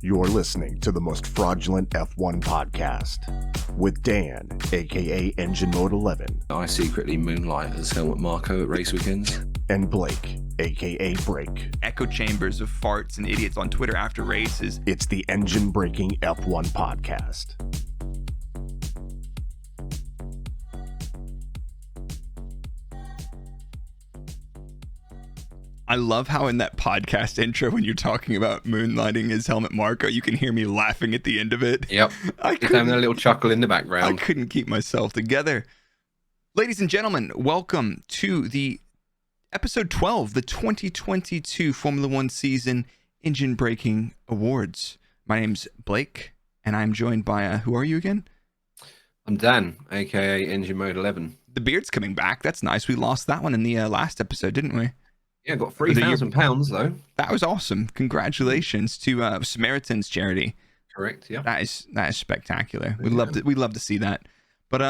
You're listening to the most fraudulent F1 podcast with Dan, aka Engine Mode 11. I secretly moonlight as Helmut Marko at race weekends. And Blake, aka Brrrake. Echo chambers of farts and idiots on Twitter after races. It's the Engine Breaking F1 podcast. I love how in that podcast intro, when you're talking about moonlighting as Helmut Marko, you can hear me laughing at the end of it. Yep. Just having a little chuckle in the background. I couldn't keep myself together. Ladies and gentlemen, welcome to the episode 12, the 2022 Formula One season Engine Breaking Awards. My name's Blake, and I'm joined by, who are you again? I'm Dan, aka Engine Mode 11. The beard's coming back. That's nice. We lost that one in the last episode, didn't we? Yeah, got £3,000 though. That was awesome. Congratulations to Samaritan's charity. Correct. Yeah. That is spectacular. We love to see that. But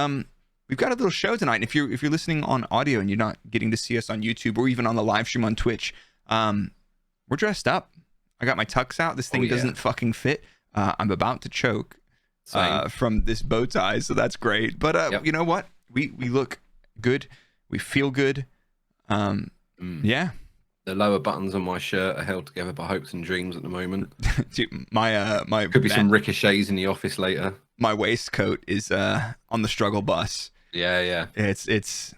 we've got a little show tonight. And if you're listening on audio and you're not getting to see us on YouTube or even on the live stream on Twitch, we're dressed up. I got my tux out. This thing doesn't fucking fit. I'm about to choke from this bow tie, so that's great. But you know what? We look good. We feel good. Yeah. The lower buttons on my shirt are held together by hopes and dreams at the moment. Dude, my could be some ricochets in the office later. My waistcoat is on the struggle bus. Yeah. It's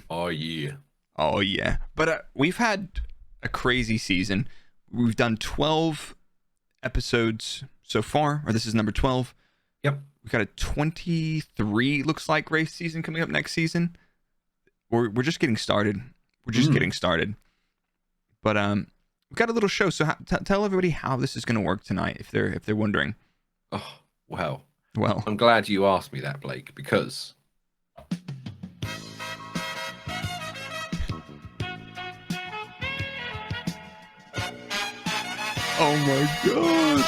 Oh yeah. But we've had a crazy season. We've done 12 episodes so far, or this is number 12. Yep. We've got a 23 looks like race season coming up next season. We're just getting started. Getting started. But we've got a little show. So tell everybody how this is going to work tonight, if they're wondering. Oh well. Well, I'm glad you asked me that, Blake, because oh my god!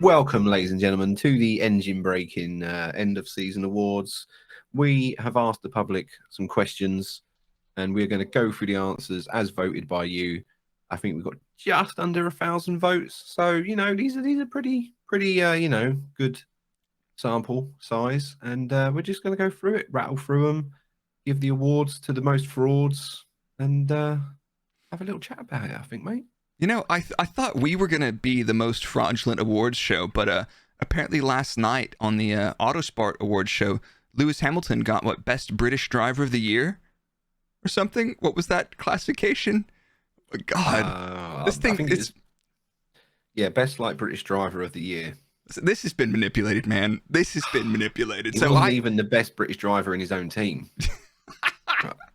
Welcome, ladies and gentlemen, to the Engine Breaking end of season awards. We have asked the public some questions, and we're going to go through the answers as voted by you. I think we've got just under 1,000 votes, so these are pretty good sample size, and we're just going to go through it, rattle through them, give the awards to the most frauds, and have a little chat about it. I think, mate. I thought we were going to be the most fraudulent awards show, but apparently last night on the Autosport awards show, Lewis Hamilton got Best British Driver of the Year or something. What was that classification? Oh, God, this thing is Best British Driver of the Year. This has been manipulated, man. This has been manipulated. He wasn't even the best British driver in his own team.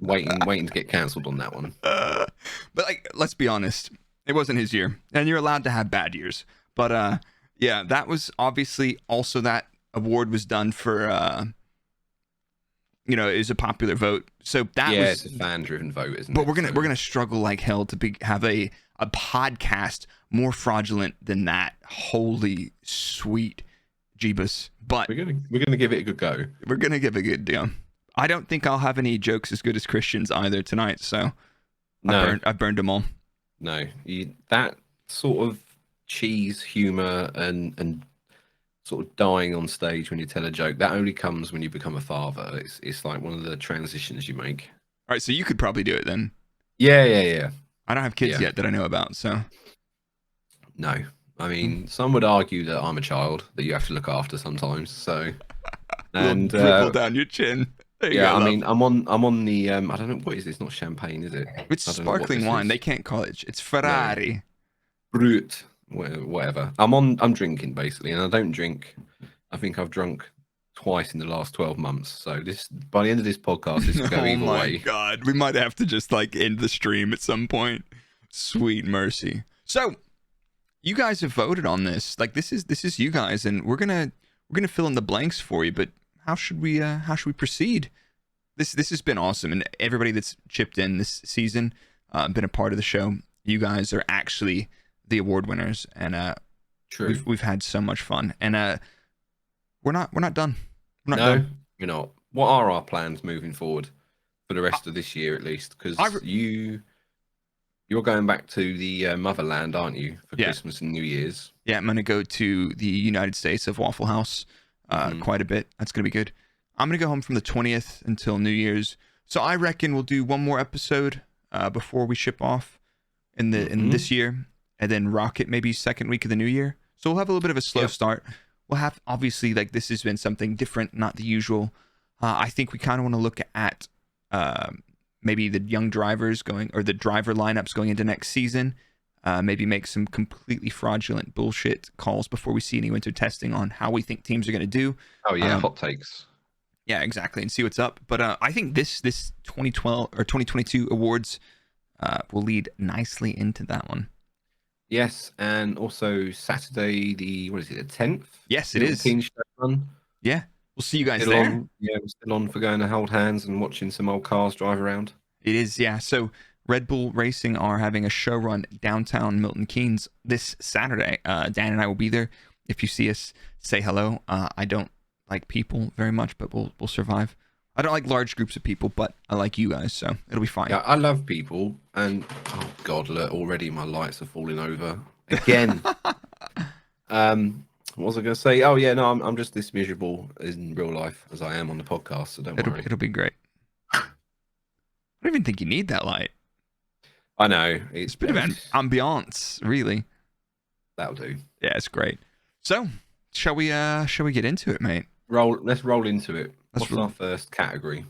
waiting to get cancelled on that one. But let's be honest, it wasn't his year, and you're allowed to have bad years. But that was obviously also that award was done for. It was a popular vote, so it's a fan-driven vote, isn't it? But we're gonna struggle like hell to have a podcast more fraudulent than that. Holy sweet Jeebus! But we're gonna give it a good go. We're gonna give it a good deal. I don't think I'll have any jokes as good as Christian's either tonight. So I burned them all. No, that sort of cheese humor and sort of dying on stage when you tell a joke, that only comes when you become a father. It's like one of the transitions you make. All right, so you could probably do it then. Yeah. I don't have kids yet that I know about, so. No. I mean, some would argue that I'm a child that you have to look after sometimes, so. And dribble down your chin. I mean, I'm on the I don't know, what is this? Not champagne, is it? It's sparkling wine. They can't call it. It's Ferrari. No. Brut. Whatever. I'm drinking basically, and I don't drink. I think I've drunk twice in the last 12 months. So by the end of this podcast, this will go either way. Oh my god, we might have to just end the stream at some point. Sweet mercy. So you guys have voted on this. This is you guys, and we're gonna fill in the blanks for you. But how should we proceed? This has been awesome, and everybody that's chipped in this season, been a part of the show. You guys are actually the award winners, and true. We've had so much fun, and we're not done. We're not. What are our plans moving forward for the rest of this year, at least? Because you're You're going back to the motherland, aren't you, for Yeah. Christmas and New Year's? Yeah, I'm going to go to the United States of Waffle House quite a bit. That's going to be good. I'm going to go home from the 20th until New Year's. So I reckon we'll do one more episode before we ship off in this year, and then rocket maybe second week of the new year. So we'll have a little bit of a slow start. We'll have, obviously, like, this has been something different, not the usual. I think we kind of want to look at maybe the young drivers going, or the driver lineups going into next season. Maybe make some completely fraudulent bullshit calls before we see any winter testing on how we think teams are going to do. Oh yeah, hot takes. Yeah, exactly, and see what's up. But I think this 2012 or 2022 awards will lead nicely into that one. Yes, and also Saturday, the 10th? Yes, it is. Team show run. Yeah, we'll see you guys Still there. on. Yeah, we're still on for going to hold hands and watching some old cars drive around. It is, yeah. So Red Bull Racing are having a show run downtown Milton Keynes this Saturday. Dan and I will be there. If you see us, say hello. I don't like people very much, but we'll survive. I don't like large groups of people, but I like you guys, so it'll be fine. Yeah, I love people, and oh god, look, already my lights are falling over again. What was I going to say? Oh yeah, no, I'm just this miserable in real life as I am on the podcast, so don't worry. It'll be great. I don't even think you need that light. I know It's a bit of an ambiance, really. That'll do. Yeah, it's great. So, shall we get into it, mate? Let's roll into it. What's our first category?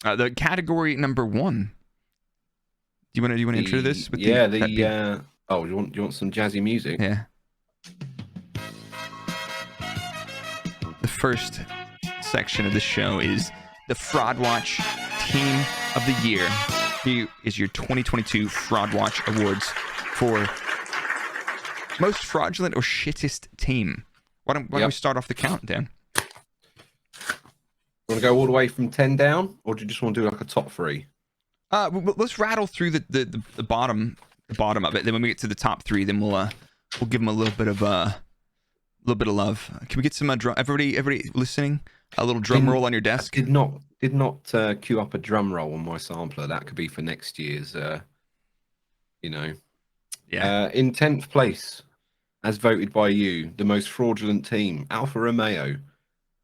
The category number 1. Do you want to intro this? With oh, you want some jazzy music? Yeah. The first section of the show is the Fraud Watch Team of the Year. Here is your 2022 Fraud Watch Awards for most fraudulent or shittest team. Why don't we start off the count, Dan? You want to go all the way from 10 down, or do you just want to do like a top 3? Let's rattle through the bottom of it. Then when we get to the top 3, then we'll give them a little bit of love. Can we get some everybody listening? A little drum roll on your desk. Did not queue up a drum roll on my sampler. That could be for next year's. Yeah. In 10th place, as voted by you, the most fraudulent team, Alfa Romeo.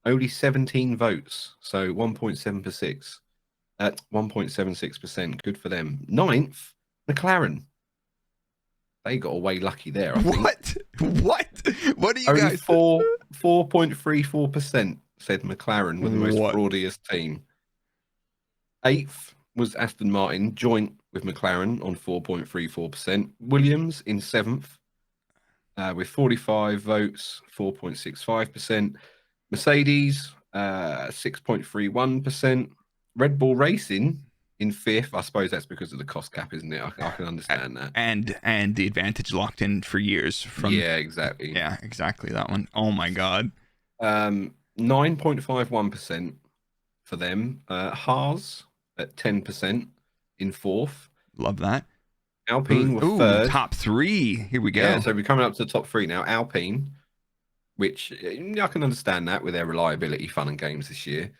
Only 17 votes, so 1.76%. 1.76%. Good for them. 9th, McLaren. They got away lucky there. I think. What? What are you only guys? 4.34% said McLaren were the most fraudiest team. 8th was Aston Martin, joint with McLaren on 4.34%. Williams in 7th with 45 votes, 4.65%. Mercedes, 6.31%. Red Bull Racing in 5th. I suppose that's because of the cost cap, isn't it? I can understand that. And the advantage locked in for years. Yeah, exactly. Yeah, exactly that one. Oh my God. 9.51% for them. Haas at 10% in 4th. Love that. Alpine were 3rd. Top 3. Here we go. Yeah, so we're coming up to the top 3 now. Alpine, which I can understand that with their reliability, fun and games this year.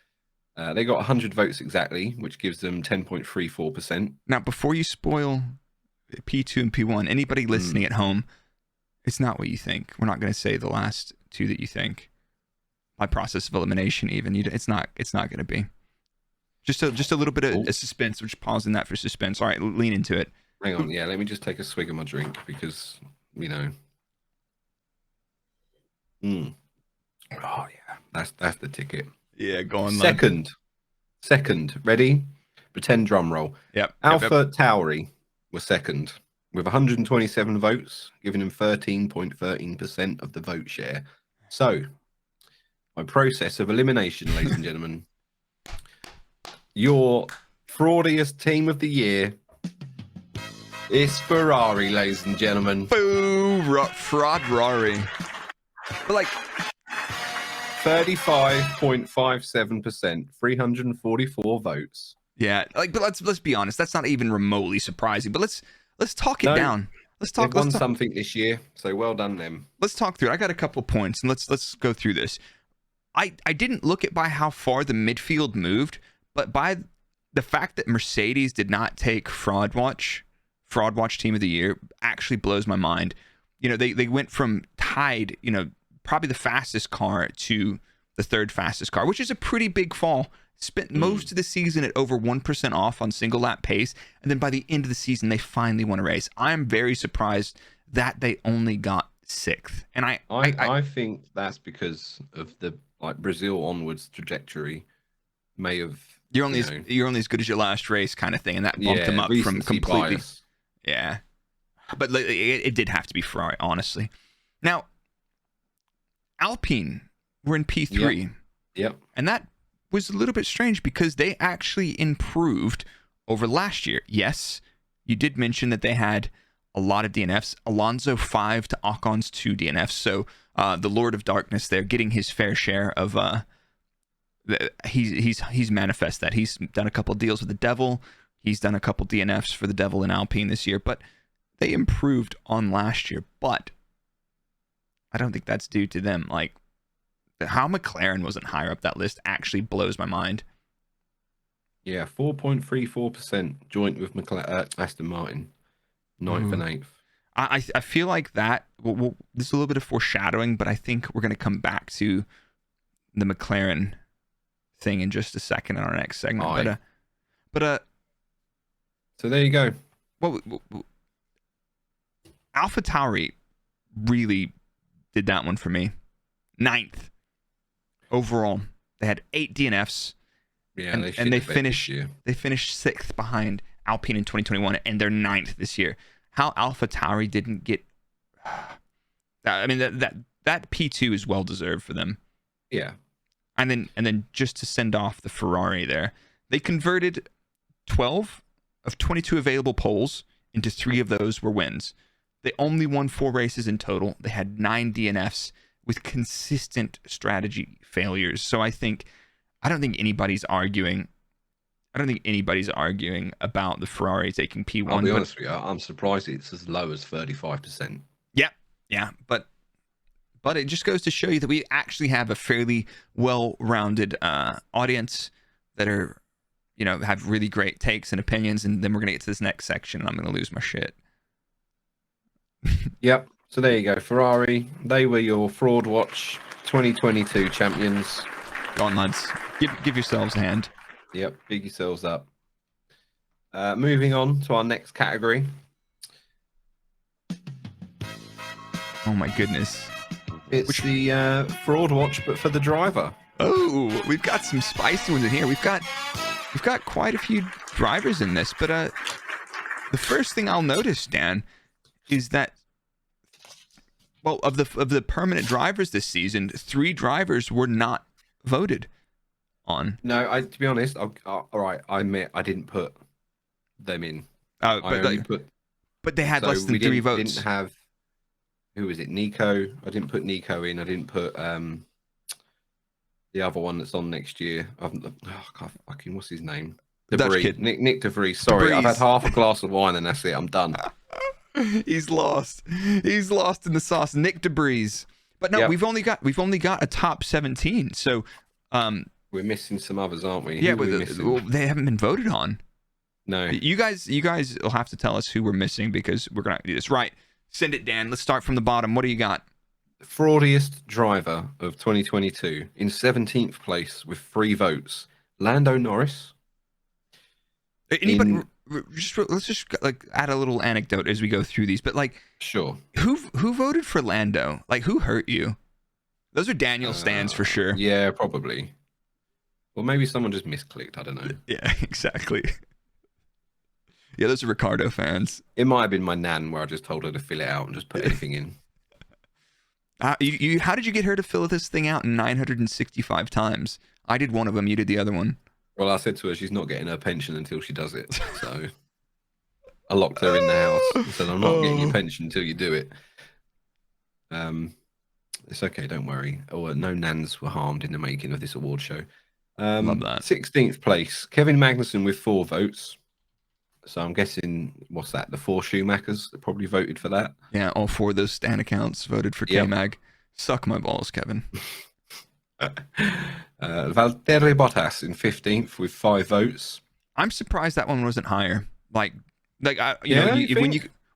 They got 100 votes exactly, which gives them 10.34%. Now, before you spoil P2 and P1, anybody listening at home, it's not what you think. We're not going to say the last 2 that you think. By process of elimination, even it's not going to be. Just a little bit of suspense. We're just pausing that for suspense. All right, lean into it. Hang on, yeah. Let me just take a swig of my drink because Oh yeah, that's the ticket. Yeah, go on. Second, ready? Pretend drum roll. Yep. Alpha Tauri were second with 127 votes, giving them 13.13% of the vote share. So, by process of elimination, ladies and gentlemen, your fraudiest team of the year is Ferrari, ladies and gentlemen. Boo! Fraud Rari. But like 35.57%, 344 votes. Yeah, but let's be honest. That's not even remotely surprising. But let's talk it down. They've won something this year, so well done them. Let's talk through it. I got a couple points, and let's go through this. I didn't look at by how far the midfield moved, but by the fact that Mercedes did not take Fraud Watch Fraud Watch Team of the Year actually blows my mind. You know, they went from tied, you know, probably the fastest car to the third fastest car, which is a pretty big fall. Spent most of the season at over 1% off on single lap pace, and then by the end of the season, they finally won a race. I'm very surprised that they only got 6th, and I think that's because of the Brazil onwards trajectory. May have you're only as good as your last race kind of thing, and that bumped them up from completely. Bias. Yeah, but it did have to be Ferrari, honestly. Now, Alpine were in P3, yep, and that was a little bit strange because they actually improved over last year. Yes, you did mention that they had a lot of DNFs. Alonso 5 to Ocon's 2 DNFs. So the Lord of Darkness there getting his fair share of he's manifest that. He's done a couple deals with the devil. He's done a couple DNFs for the devil in Alpine this year, but they improved on last year. But I don't think that's due to them. Like, how McLaren wasn't higher up that list actually blows my mind. Yeah, 4.34% joint with Aston Martin, 9th and 8th. I feel like that. Well, this is a little bit of foreshadowing, but I think we're going to come back to the McLaren thing in just a second in our next segment. So there you go. Well, AlphaTauri really did that one for me. 9th overall. They had 8 DNFs. Yeah, and they finished 6th behind Alpine in 2021, and they're 9th this year. How AlphaTauri didn't get, I mean, that P2 is well deserved for them. Yeah. And then just to send off the Ferrari there, they converted 12 of 22 available poles into 3 of those were wins. They only won 4 races in total. They had 9 DNFs with consistent strategy failures. So I don't think anybody's arguing about the Ferrari taking P1. I'll be honest with you, I'm surprised it's as low as 35%. Yeah, but it just goes to show you that we actually have a fairly well-rounded audience that are, you know, have really great takes and opinions. And then we're gonna get to this next section, and I'm gonna lose my shit. Yep. So there you go, Ferrari. They were your Fraud Watch 2022 champions. Go on, lads. Give yourselves a hand. Yep, big yourselves up. Moving on to our next category. Oh my goodness. It's the Fraud Watch, but for the driver. Oh, we've got some spicy ones in here. We've got quite a few drivers in this, but the first thing I'll notice, Dan, is that, well, of the permanent drivers this season, 3 drivers were not voted on. No, to be honest, all right, I admit I didn't put them in. But they had less than 3 votes. Didn't have, who was it? Nico. I didn't put Nico in. I didn't put the other one that's on next year. What's his name? Debris. Nick Debris. Sorry, I've had half a glass of wine and that's it. I'm done. He's lost in the sauce. Nick Debris. But no, we've only got a top 17. So we're missing some others, aren't we? Yeah, but they haven't been voted on. No. You guys will have to tell us who we're missing because we're gonna do this right. Send it, Dan. Let's start from the bottom. What do you got? Fraudiest driver of 2022 in 17th place with 3 votes. Lando Norris. Anybody? Let's just like add a little anecdote as we go through these. But like, sure. Who voted for Lando? Like, who hurt you? Those are Daniel stands for sure. Yeah, probably. Well, maybe someone just misclicked. I don't know. Yeah, exactly. Yeah, those are Ricardo fans. It might have been my nan where I just told her to fill it out and just put anything in. How did you get her to fill this thing out 965 times? I did one of them. You did the other one. Well, I said to her she's not getting her pension until she does it. So I locked her in the house and said, I'm not getting your pension until you do it. It's okay, don't worry. No nans were harmed in the making of this award show. Love that. 16th place, Kevin Magnussen with 4 votes. So I'm guessing, what's that? The 4 Schumachers that probably voted for that. Yeah, all 4 of those Stan accounts voted for K-Mag. Suck my balls, Kevin. Valtteri Bottas in 15th with 5 votes. I'm surprised that one wasn't higher. Like, Like You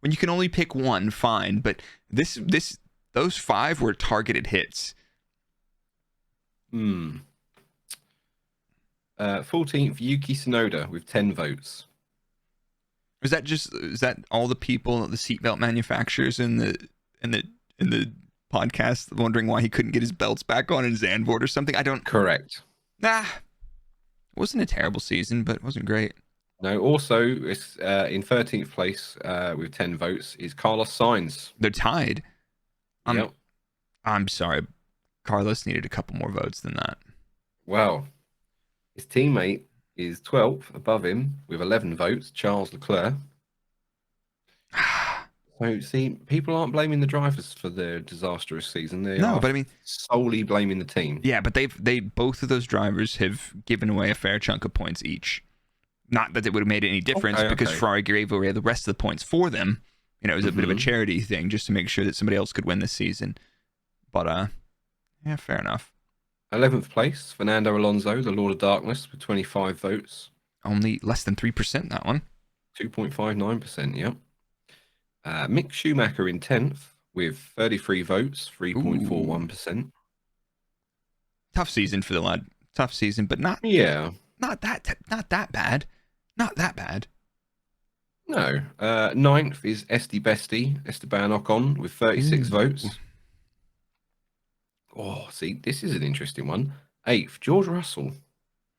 when you can only pick one, fine. But those 5 were targeted hits. 14th, Yuki Tsunoda with 10 votes. Is that all the people, the seatbelt manufacturers in the podcast wondering why he couldn't get his belts back on in Zandvoort or something? I don't. Correct. It wasn't a terrible season, but it wasn't great. No, also, it's in 13th place with 10 votes is Carlos Sainz. They're tied. Yep. I'm sorry. Carlos needed a couple more votes than that. Well, his teammate is 12th above him with 11 votes, Charles Leclerc. So, see, people aren't blaming the drivers for their disastrous season. They are but I mean, solely blaming the team. Yeah, but they both of those drivers have given away a fair chunk of points each. Not that it would have made any difference because Ferrari gave away the rest of the points for them. It was a bit of a charity thing just to make sure that somebody else could win this season. But yeah, fair enough. 11th place, Fernando Alonso, the Lord of Darkness, with 25 votes. Only less than 3%, that one. 2.59%, yep. Mick Schumacher in 10th with 33 votes, 3.41%. Tough season for the lad. Tough season, but not that bad. Not that bad. No. 9th is Esteban Ocon with 36 votes. Oh, see, this is an interesting one. 8th, George Russell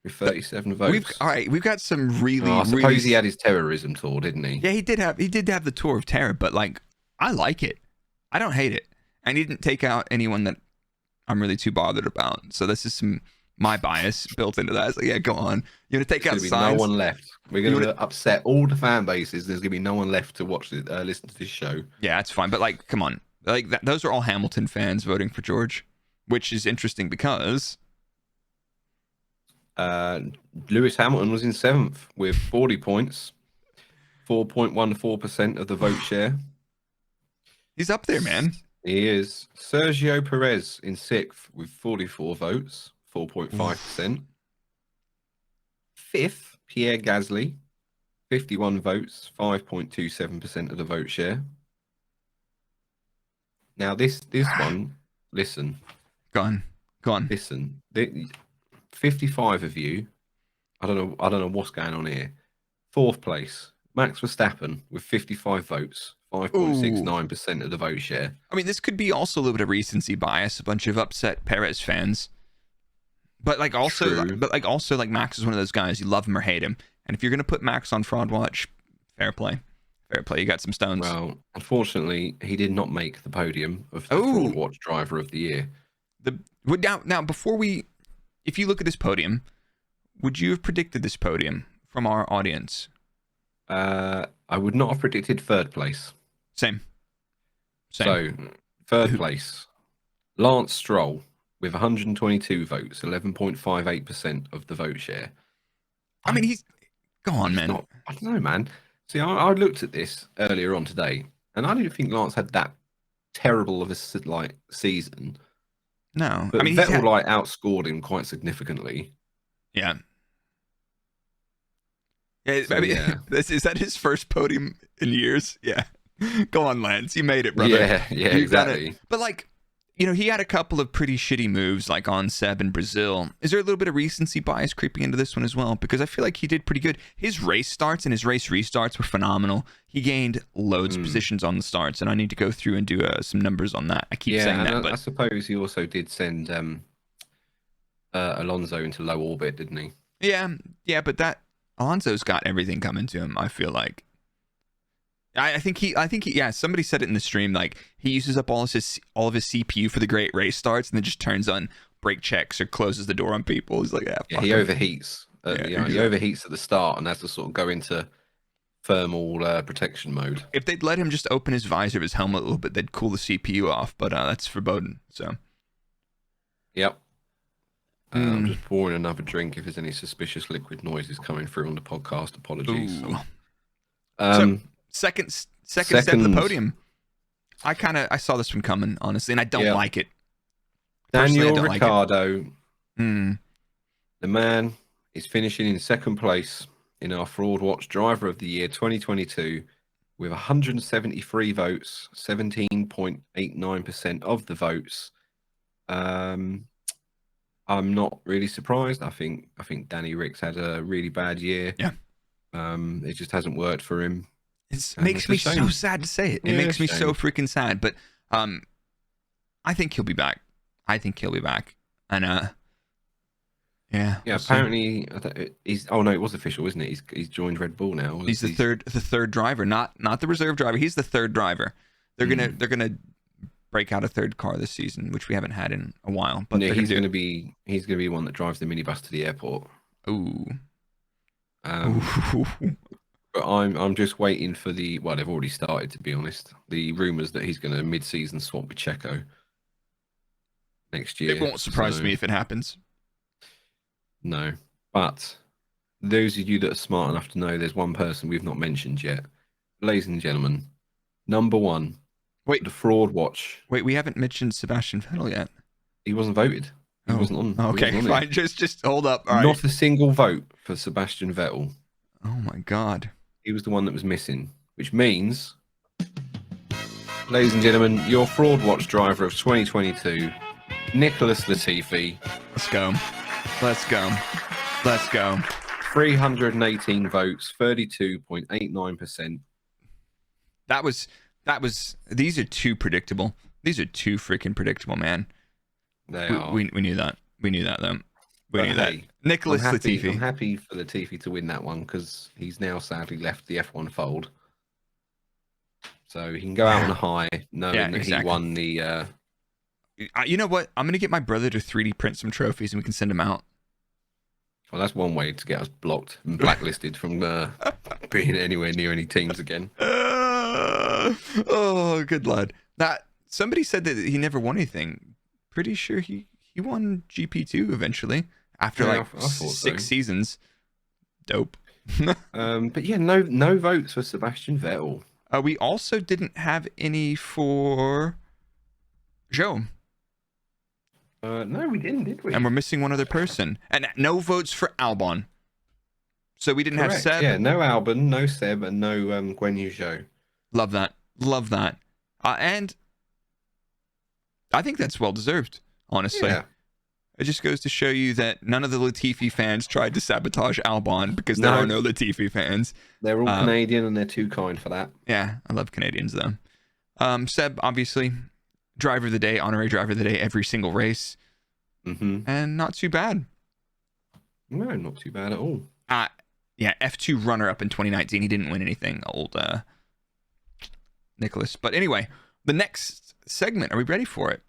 with 37 votes. We've got some really. I suppose he had his terrorism tour, didn't he? Yeah, he did have the tour of terror, but like, I like it. I don't hate it. And he didn't take out anyone that I'm really too bothered about. So this is my bias built into that. It's like, yeah, go on. You're gonna take out Sainz. No one left. We're gonna upset all the fan bases. There's gonna be no one left to watch it, listen to this show. Yeah, that's fine. But like, come on, like those are all Hamilton fans voting for George, which is interesting because Lewis Hamilton was in 7th with 40 points, 4.14% of the vote share. He's up there, man. He is. Sergio Perez in 6th with 44 votes, 4.5%. 5th, Pierre Gasly, 51 votes, 5.27% of the vote share. Now this one, listen. Go on. Listen. 55 of you. I don't know what's going on here. 4th place, Max Verstappen with 55 votes, 5.69% of the vote share. I mean, this could be also a little bit of recency bias, a bunch of upset Perez fans. But also Max is one of those guys, you love him or hate him. And if you're going to put Max on Fraud Watch, fair play. You got some stones. Well, unfortunately, he did not make the podium of the Fraud Watch Driver of the Year. Now, if you look at this podium, would you have predicted this podium from our audience? I would not have predicted 3rd place. Same. So, 3rd place, Lance Stroll with 122 votes, 11.58% of the vote share. I mean, go on, man. I don't know, man. See, I looked at this earlier on today, and I didn't think Lance had that terrible of a season. No, but Vettel outscored him quite significantly. Yeah. Is that his first podium in years? Yeah. Go on, Lance. You made it, brother. Yeah, exactly. But he had a couple of pretty shitty moves like on Seb in Brazil. Is there a little bit of recency bias creeping into this one as well? Because I feel like he did pretty good. His race starts and his race restarts were phenomenal. He gained loads of positions on the starts, and I need to go through and do some numbers on that. I keep saying that, but I suppose he also did send Alonso into low orbit, didn't he? Yeah, but that Alonso's got everything coming to him, I feel like. I think he, somebody said it in the stream, like he uses up all of his CPU for the great race starts and then just turns on brake checks or closes the door on people. He's like, he overheats. He overheats at the start and has to sort of go into thermal protection mode. If they'd let him just open his visor of his helmet a little bit, they'd cool the CPU off, but that's verboten. So, yep. I'm just pouring another drink. If there's any suspicious liquid noises coming through on the podcast, apologies. Second step of the podium. I saw this one coming, honestly, and I don't like it. Daniel Ricciardo, the man, is finishing in 2nd place, in our Fraud Watch Driver of the Year 2022 with 173 votes, 17.89% of the votes. I'm not really surprised. I think Danny Ricks had a really bad year. Yeah. It just hasn't worked for him. It makes me so sad to say it. It makes me so freaking sad. But I think he'll be back. And yeah. Yeah. Apparently, he's. Oh no, it was official, isn't it? He's joined Red Bull now. He's the third driver, not the reserve driver. He's the third driver. They're gonna break out a third car this season, which we haven't had in a while. But yeah, he's gonna be one that drives the minibus to the airport. Ooh. But I'm just waiting for they've already started, to be honest. The rumours that he's gonna mid-season swap with Checo next year. It won't surprise me if it happens. No, but those of you that are smart enough to know, there's one person we've not mentioned yet, ladies and gentlemen. Number one. Wait, the Fraud Watch. Wait, we haven't mentioned Sebastian Vettel yet. He wasn't voted. He wasn't on. Okay, wasn't fine. Just hold up. All right. Not a single vote for Sebastian Vettel. Oh my God. He was the one that was missing, which means, ladies and gentlemen, your Fraud Watch driver of 2022, Nicholas Latifi. Let's go. 318 votes, 32.89%. That was. These are too predictable. These are too freaking predictable, man. They are. We knew that. We knew that, though. We knew that. Nicholas Latifi. I'm happy for Latifi to win that one because he's now sadly left the F1 fold. So he can go out on a high knowing that he won the... You know what? I'm going to get my brother to 3D print some trophies and we can send them out. Well, that's one way to get us blocked and blacklisted from being anywhere near any teams again. Oh, good lad. Somebody said that he never won anything. Pretty sure he won GP2 eventually after I thought 6 seasons. Dope. But yeah, no votes for Sebastian Vettel. We also didn't have any for Joe. No, we didn't, did we? And we're missing one other person. And no votes for Albon. So we didn't have Seb. Yeah, no Albon, no Seb, and no Guan Yu Zhou. Love that. And I think that's well deserved, honestly. Yeah. It just goes to show you that none of the Latifi fans tried to sabotage Albon because there are no Latifi fans. They're all Canadian and they're too kind for that. Yeah, I love Canadians though. Seb, obviously, driver of the day, honorary driver of the day, every single race. Mm-hmm. And not too bad. No, not too bad at all. Yeah, F2 runner-up in 2019. He didn't win anything, old Nicholas. But anyway, the next segment, are we ready for it?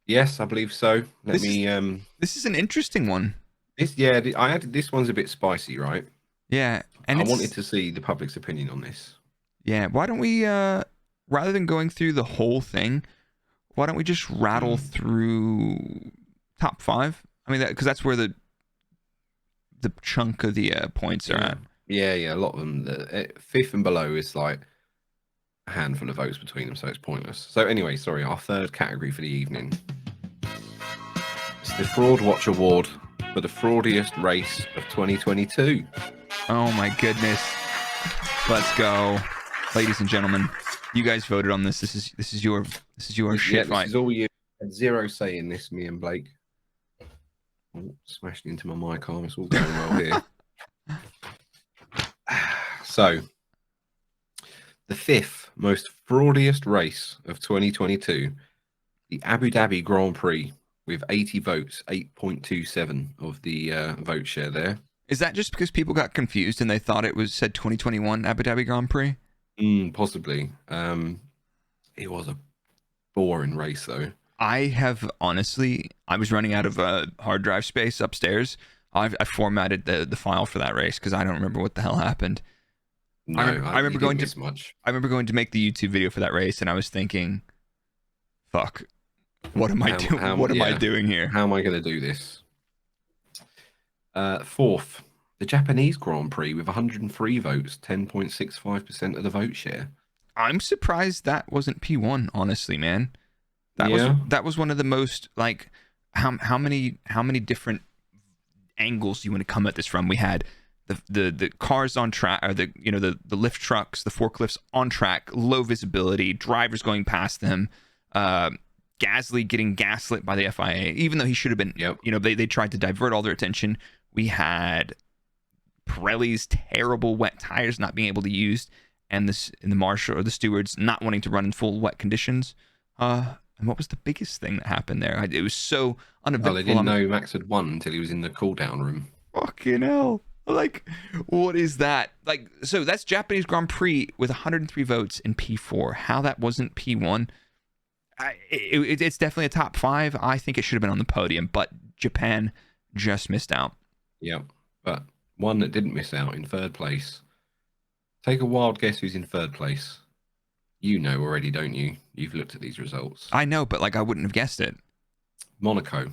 Yes, I believe so. This is an interesting one. This one's a bit spicy, right? Yeah, and I wanted to see the public's opinion on this. Yeah, why don't we, rather than going through the whole thing, why don't we just rattle through top 5? I mean, because that's where the chunk of the points are at. Yeah, a lot of them. The 5th and below is like a handful of votes between them, so it's pointless. So anyway, sorry, our third category for the evening. It's the Fraud Watch Award for the fraudiest race of 2022. Oh my goodness. Let's go. Ladies and gentlemen, you guys voted on this. This is your shit fight. This is all you. Had zero say in this, me and Blake. Oh, smashed into my mic arm. It's all going well here. So, the 5th most fraudiest race of 2022, the Abu Dhabi Grand Prix, with 80 votes, 8.27 of the vote share there. Is that just because people got confused and they thought it said 2021 Abu Dhabi Grand Prix? Possibly. It was a boring race, though. I was running out of hard drive space upstairs. I formatted the file for that race because I don't remember what the hell happened. No, I remember going to much. I remember going to make the YouTube video for that race, and I was thinking, "Fuck, what am I doing? What am I doing here? How am I going to do this?" 4th, the Japanese Grand Prix with 103 votes, 10.65% of the vote share. I'm surprised that wasn't P1. Honestly, man, that was one of the most how many different angles you want to come at this from. We had the cars on track, or the lift trucks, the forklifts on track, low visibility, drivers going past them, Gasly getting gaslit by the FIA, even though he should have been. Yep. They tried to divert all their attention. We had Pirelli's terrible wet tires not being able to use, and the marshal or the stewards not wanting to run in full wet conditions. And what was the biggest thing that happened there? It was so uneventful. Oh, they didn't know Max had won until he was in the cool down room. Fucking hell. Like, what is that? Like, so that's Japanese Grand Prix with 103 votes in P4. How that wasn't P1, it's definitely a top 5. I think it should have been on the podium, but Japan just missed out. Yeah, but one that didn't miss out in third place. Take a wild guess who's in third place. You know already, don't you? You've looked at these results. I know, but like I wouldn't have guessed it. Monaco.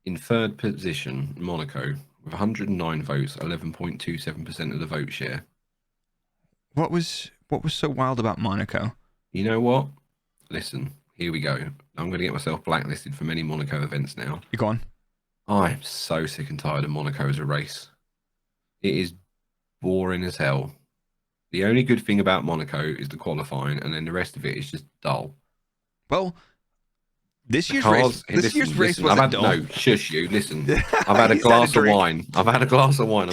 In third position, Monaco, with 109 votes, 11.27% of the vote share. What was so wild about Monaco? You know what? Listen, here we go. I'm going to get myself blacklisted from any Monaco events now. You go on. I'm so sick and tired of Monaco as a race. It is boring as hell. The only good thing about Monaco is the qualifying, and then the rest of it is just dull. Well, this year's race wasn't dull. No, shush you. Listen, I've had a glass of wine. I'm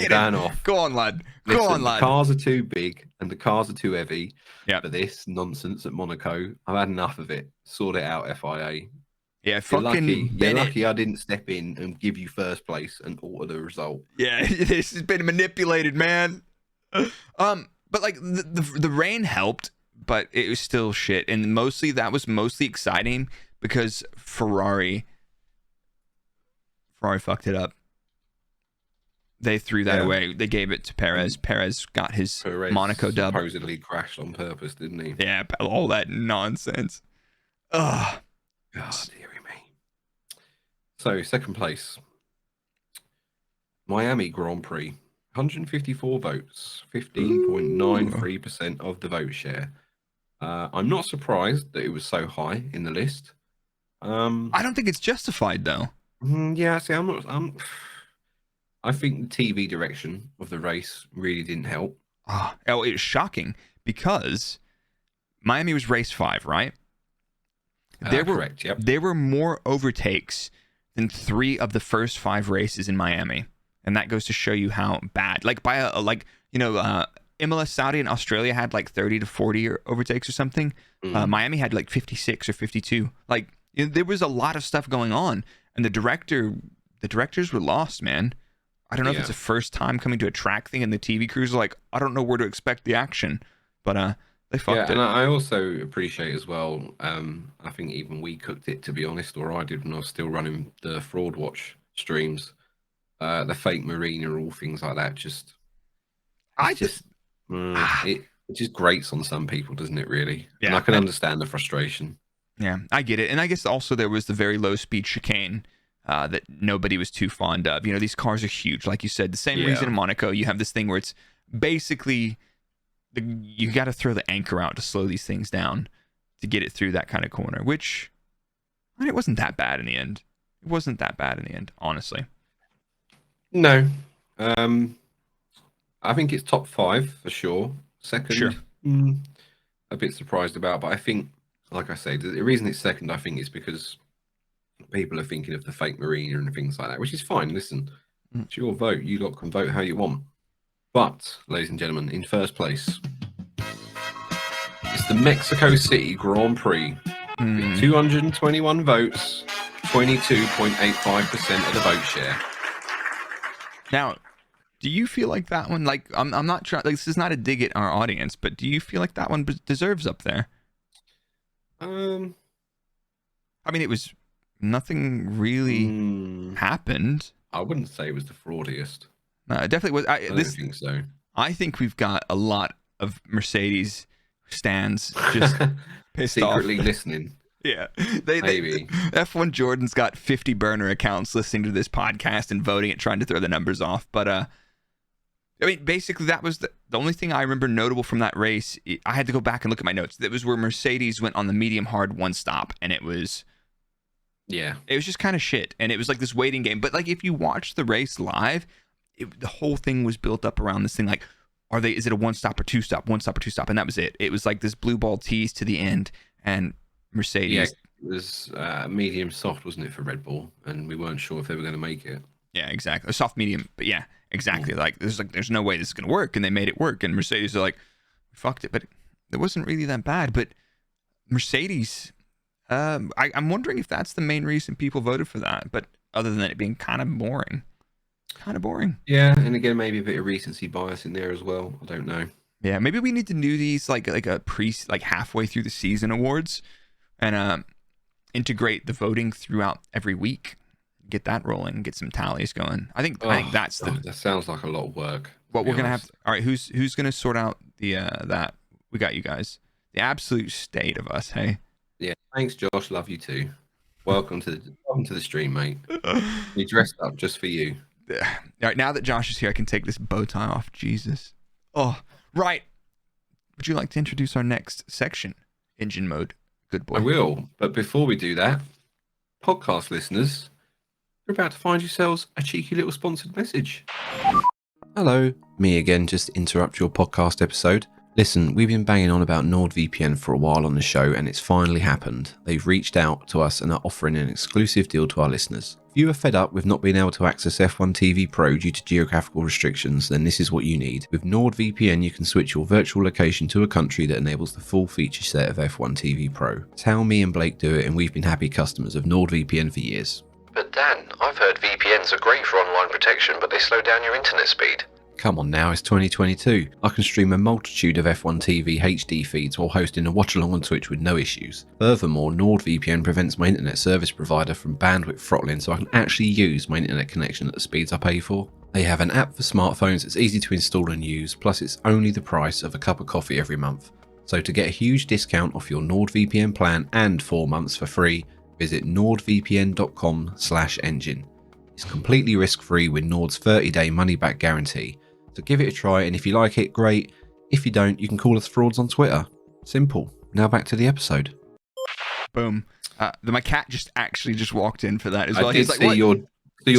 going off. Go on, lad. Listen, the cars are too big and the cars are too heavy for this nonsense at Monaco. I've had enough of it. Sort it out, FIA. Yeah, You're lucky I didn't step in and give you first place and alter the result. Yeah, this has been manipulated, man. But like the rain helped, but it was still shit. And that was mostly exciting because Ferrari fucked it up. They threw that away. They gave it to Perez. Perez got his Monaco dub. Supposedly crashed on purpose, didn't he? Yeah, all that nonsense. Ugh. God, dearie me. So, second place. Miami Grand Prix. 154 votes. 15.93% of the vote share. I'm not surprised that it was so high in the list. I don't think it's justified, though. Yeah, see, I think the TV direction of the race really didn't help. Oh, it was shocking because Miami was race 5, right? Correct, yep. There were more overtakes than 3 of the first 5 races in Miami. And that goes to show you how bad. Like, Imola, Saudi, and Australia had like 30 to 40 overtakes or something. Miami had like 56 or 52. Like, there was a lot of stuff going on. And the directors were lost, man. I don't know if it's the first time coming to a track thing, and the TV crews are like, I don't know where to expect the action. But they fucked it. And I also appreciate as well, I think even we cooked it, to be honest, or I did when I was still running the Fraud Watch streams. The fake marina, all things like that. It just grates on some people, doesn't it, really? Yeah. And I can understand the frustration. Yeah, I get it. And I guess also there was the very low speed chicane that nobody was too fond of. These cars are huge. Like you said, the same reason in Monaco, you have this thing where it's basically you got to throw the anchor out to slow these things down to get it through that kind of corner, which it wasn't that bad in the end. It wasn't that bad in the end, honestly. No. I think it's top 5 for sure. Second, a bit surprised about, but I think, like I say, the reason it's second, I think, is because people are thinking of the fake marina and things like that, which is fine. Listen, it's your vote. You lot can vote how you want. But, ladies and gentlemen, in first place, it's the Mexico City Grand Prix with 221 votes, 22.85% of the vote share. Now, do you feel like that one, like, I'm not trying, like, this is not a dig at our audience, but do you feel like that one deserves up there? I mean, it was, nothing really happened. I wouldn't say it was the fraudiest. No, it definitely was. I don't think so. I think we've got a lot of Mercedes stands just pissed off. Secretly listening. Yeah. Maybe. F1 Jordan's got 50 burner accounts listening to this podcast and voting and trying to throw the numbers off. But, I mean, basically that was the only thing I remember notable from that race. I had to go back and look at my notes. That was where Mercedes went on the medium hard one stop, and it was just kind of shit. And it was like this waiting game. But like, if you watch the race live, the whole thing was built up around this thing like, is it a one stop or two stop, and that was it. It was like this blue ball tease to the end, and Mercedes. Yeah, it was medium soft, wasn't it, for Red Bull, and we weren't sure if they were going to make it. Yeah, exactly. A soft medium, but yeah, exactly. Like there's no way this is going to work, and they made it work, and Mercedes are like, fucked it, but it wasn't really that bad. But Mercedes, I'm wondering if that's the main reason people voted for that. But other than it being kind of boring. Yeah, and again, maybe a bit of recency bias in there as well. I don't know. Yeah, maybe we need to do these like a like halfway through the season awards, and integrate the voting throughout every week. Get that rolling, get some tallies going. I think that's that sounds like a lot of work. What we're gonna have. All right, who's gonna sort out the that? We got you guys. The absolute state of us. Hey. Yeah. Thanks, Josh. Love you too. Welcome to the stream, mate. We dressed up just for you. All right, now that Josh is here, I can take this bow tie off. Jesus. Oh, right. Would you like to introduce our next section? Engine mode. Good boy. I will. But before we do that, podcast listeners, you're about to find yourselves a cheeky little sponsored message. Hello, me again, just to interrupt your podcast episode. Listen, we've been banging on about NordVPN for a while on the show, and it's finally happened. They've reached out to us and are offering an exclusive deal to our listeners. If you are fed up with not being able to access F1 TV Pro due to geographical restrictions, then this is what you need. With NordVPN, you can switch your virtual location to a country that enables the full feature set of F1 TV Pro. It's how me and Blake do it, and we've been happy customers of NordVPN for years. But Dan, I've heard VPNs are great for online protection, but they slow down your internet speed. Come on now, it's 2022. I can stream a multitude of F1 TV HD feeds while hosting a watch-along on Twitch with no issues. Furthermore, NordVPN prevents my internet service provider from bandwidth throttling, so I can actually use my internet connection at the speeds I pay for. They have an app for smartphones that's easy to install and use, plus it's only the price of a cup of coffee every month. So to get a huge discount off your NordVPN plan and 4 months for free, visit nordvpn.com/engine. It's completely risk-free with Nord's 30-day money-back guarantee. So give it a try, and if you like it, great. If you don't, you can call us frauds on Twitter. Simple. Now back to the episode. Boom. My cat just walked in for that as well. I did see your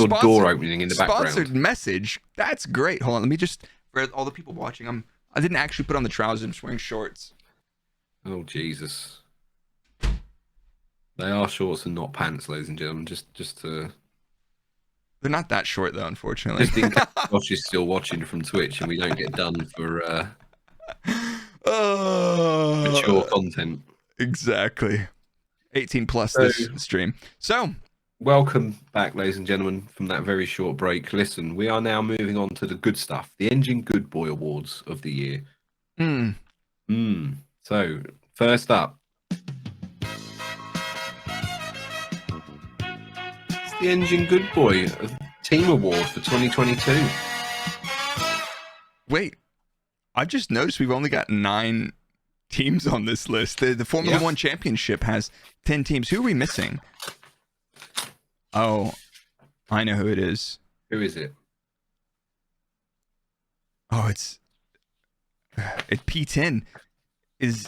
door opening in the background. Sponsored message. That's great. Hold on. Let me just, for all the people watching, I didn't actually put on the trousers. I'm just wearing shorts. Oh, Jesus. They are shorts and not pants, ladies and gentlemen. Just to... They're not that short, though, unfortunately. Just in case Josh is still watching from Twitch and we don't get done for mature content. Exactly. 18 plus this stream. So, welcome back, ladies and gentlemen, from that very short break. Listen, we are now moving on to the good stuff, the Engine Good Boy Awards of the year. So, first up, the Engine Good Boy Team Award for 2022. Wait, I just noticed we've only got 9 teams on this list. The Formula One Championship has 10 teams. Who are we missing? Oh, I know who it is. Who is it? Oh, it's P10 is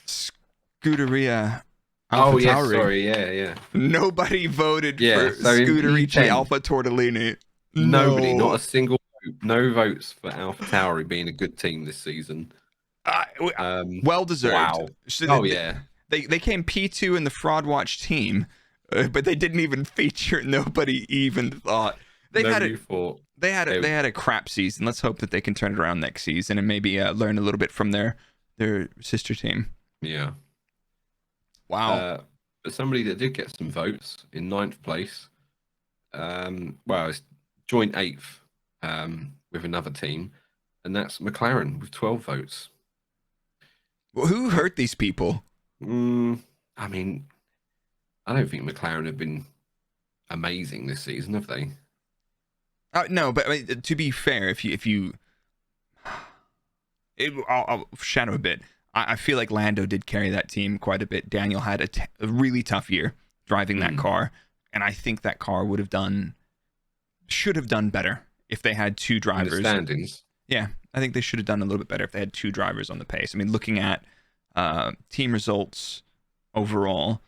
Scuderia. Oh, yeah, sorry, yeah. Nobody voted for Scuderia Alpha Tortellini. Nobody, not a single vote. No votes for Alpha Tauri being a good team this season. Well deserved. Wow. So they came P2 in the Fraud Watch team, but they didn't even feature. Nobody even thought. They had a crap season. Let's hope that they can turn it around next season and maybe learn a little bit from their sister team. Yeah. Wow. But somebody that did get some votes in 9th place, it's joint 8th with another team, and that's McLaren with 12 votes. Well, who hurt these people? I mean, I don't think McLaren have been amazing this season, have they? No, but I mean, to be fair, I'll shadow a bit. I feel like Lando did carry that team quite a bit. Daniel had a really tough year driving that car, and I think that car should have done better if they had 2 drivers. In the standings. Yeah, I think they should have done a little bit better if they had 2 drivers on the pace. I mean, looking at team results overall,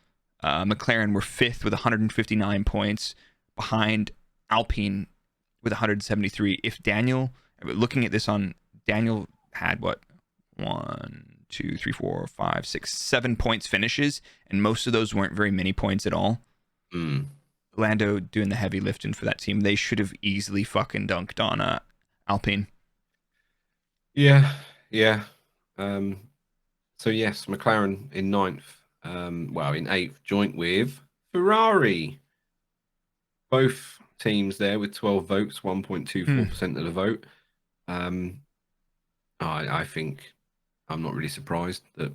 McLaren were 5th with 159 points, behind Alpine with 173. If Daniel, looking at this on Daniel had what 1, 2, 3, 4, 5, 6, 7 points finishes, and most of those weren't very many points at all. Lando doing the heavy lifting for that team. They should have easily fucking dunked on Alpine. Yeah. So yes, McLaren in 9th. In 8th, joint with Ferrari. Both teams there with 12 votes, 1.24% of the vote. I think I'm not really surprised that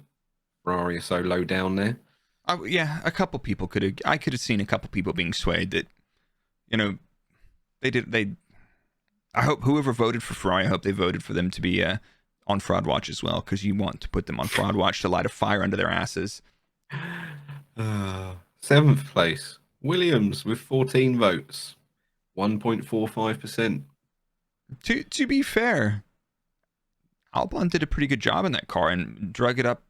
Ferrari are so low down there. A couple people I could have seen a couple people being swayed that, I hope whoever voted for Ferrari, I hope they voted for them to be on Fraud Watch as well, because you want to put them on Fraud Watch to light a fire under their asses. 7th place, Williams with 14 votes, 1.45%. To be fair, Albon did a pretty good job in that car and drug it up